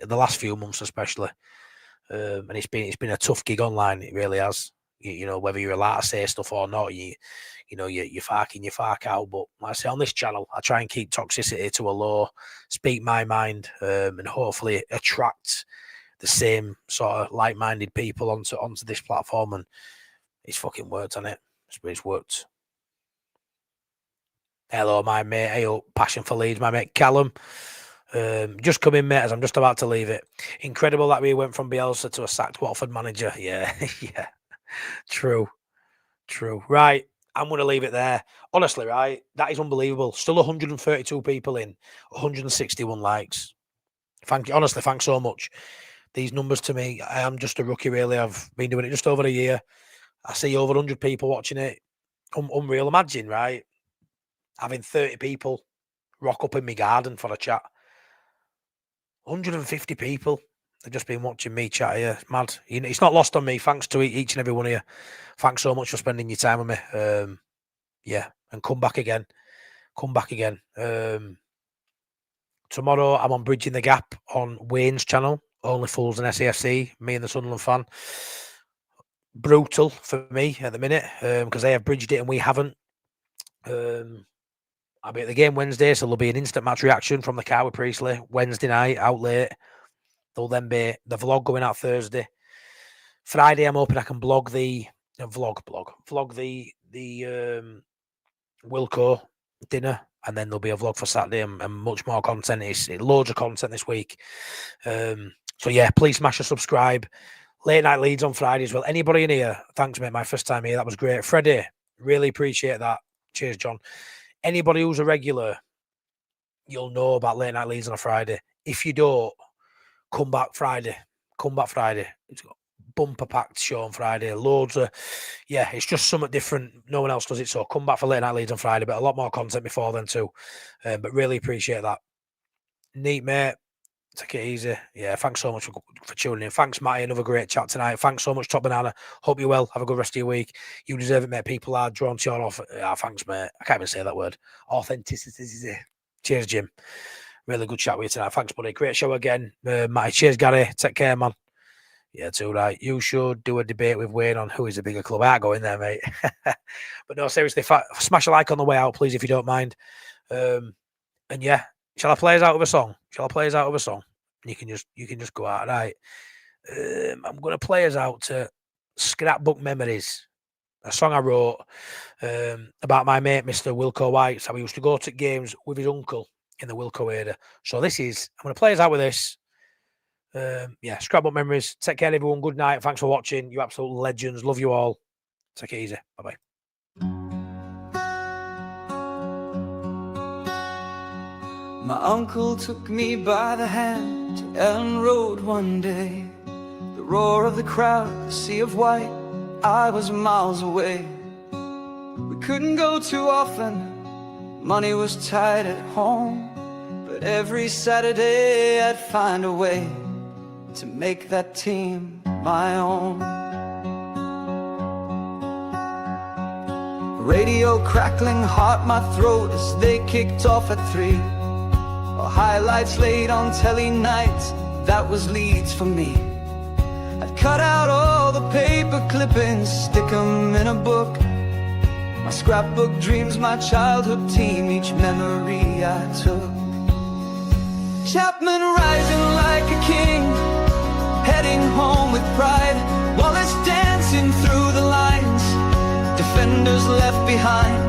the last few months, especially. And it's been a tough gig online. It really has. Whether you're allowed to say stuff or not, you fark in, you fark out. But like I say, on this channel, I try and keep toxicity to a low, speak my mind, and hopefully attract the same sort of like-minded people onto this platform. And it's fucking worked, hasn't it? It's worked. Hello, my mate. Hey, passion for Leeds, my mate Callum. Just come in, mate, as I'm just about to leave it. Incredible that we went from Bielsa to a sacked Watford manager. Yeah, yeah. True. Right, I'm going to leave it there. Honestly, right, that is unbelievable. Still 132 people in, 161 likes. Honestly, thanks so much. These numbers to me, I am just a rookie, really. I've been doing it just over a year. I see over 100 people watching it. Unreal. Imagine, right, having 30 people rock up in my garden for a chat. 150 people. They've just been watching me chat here. It's mad. It's not lost on me. Thanks to each and every one of you. Thanks so much for spending your time with me. Yeah, and come back again. Tomorrow I'm on Bridging the Gap on Wayne's channel. Only Fools and SAFC. Me and the Sunderland fan. Brutal for me at the minute because they have bridged it and we haven't. I'll be at the game Wednesday, so there'll be an instant match reaction from the car with Priestley Wednesday night out late. There'll then be the vlog going out Thursday. Friday, I'm hoping I can vlog the Wilco dinner, and then there'll be a vlog for Saturday and much more content. It's loads of content this week. So yeah, please smash a subscribe. Late Night Leeds on Friday as well. Anybody in here? Thanks, mate. My first time here. That was great. Freddie, really appreciate that. Cheers, John. Anybody who's a regular, you'll know about Late Night Leeds on a Friday. If you don't, come back Friday. It's got bumper packed show on Friday. Loads of, it's just something different. No one else does it. So come back for Late Night Leeds on Friday, but a lot more content before then too. But really appreciate that. Neat, mate. Take it easy. Yeah, thanks so much for tuning in. Thanks, Matty. Another great chat tonight. Thanks so much, Top Banana. Hope you're well. Have a good rest of your week. You deserve it, mate. People are drawn to your offer. Thanks, mate. I can't even say that word. Authenticity. Cheers, Jim. Really good chat with you tonight. Thanks, buddy. Great show again. Matty. Cheers, Gary. Take care, man. Yeah, too right. You should do a debate with Wayne on who is the bigger club. I go in there, mate. But no, seriously, smash a like on the way out, please, if you don't mind. And yeah, shall I play us out with a song? You can just go out, right? I'm going to play us out to Scrapbook Memories, a song I wrote about my mate, Mr. Wilco White. So we used to go to games with his uncle in the Wilco area. So I'm going to play us out with this. Scrapbook Memories. Take care, everyone. Good night. Thanks for watching. You absolute legends. Love you all. Take it easy. Bye-bye. My uncle took me by the hand to Ellen Road one day. The roar of the crowd, the sea of white, I was miles away. We couldn't go too often, money was tight at home, but every Saturday I'd find a way to make that team my own. Radio crackling hot my throat as they kicked off at 3. Highlights late on telly nights, that was Leeds for me. I'd cut out all the paper clippings, stick them in a book. My scrapbook dreams, my childhood team, each memory I took. Chapman rising like a king, heading home with pride. Wallace dancing through the lines, defenders left behind.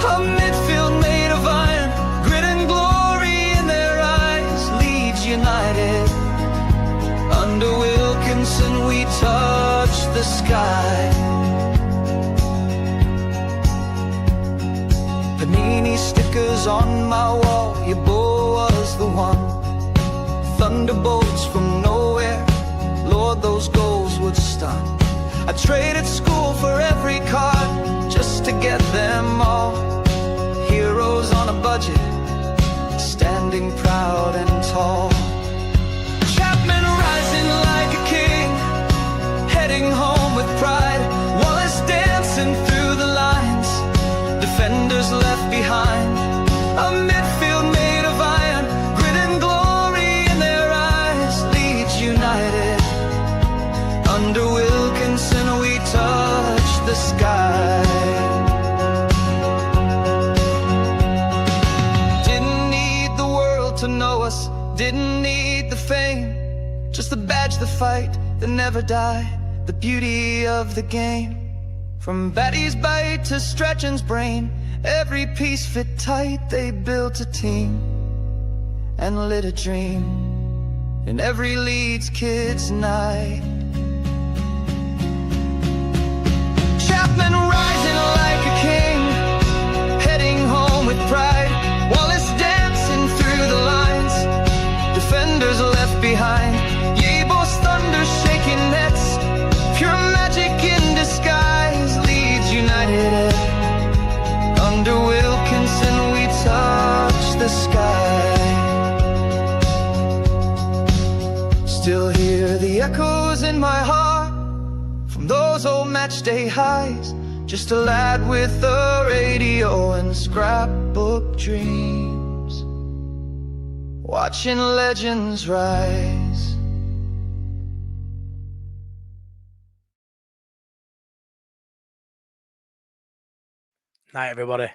A midfield made of iron, grit and glory in their eyes. Leeds United, under Wilkinson we touched the sky. Panini stickers on my wall, your boy was the one. Thunderbolts from nowhere, Lord those goals would stun. I traded school for every card, just to get them all. Heroes on a budget, standing proud and tall. Chapman rising like a king, heading home with pride. Wallace dancing through the lines, defenders left behind. A midfield made of iron, grit and glory in their eyes. Leeds United, under Wilkinson we touched the sky. Didn't need the world to know us, didn't need the fame, just the badge, the fight that never die, the beauty of the game. From Batty's bite to Strachan's brain, every piece fit tight. They built a team and lit a dream in every Leeds kid's night. Chapman rising like a king, heading home with pride. Wallace dancing through the lines, defenders left behind. Yebo's thunder shaking nets, pure magic in disguise. Leeds United, under Wilkinson we touch the sky. Still hear the echoes in my heart from those old matchday highs. Just a lad with a radio and scrapbook dreams, watching legends rise. Night, everybody.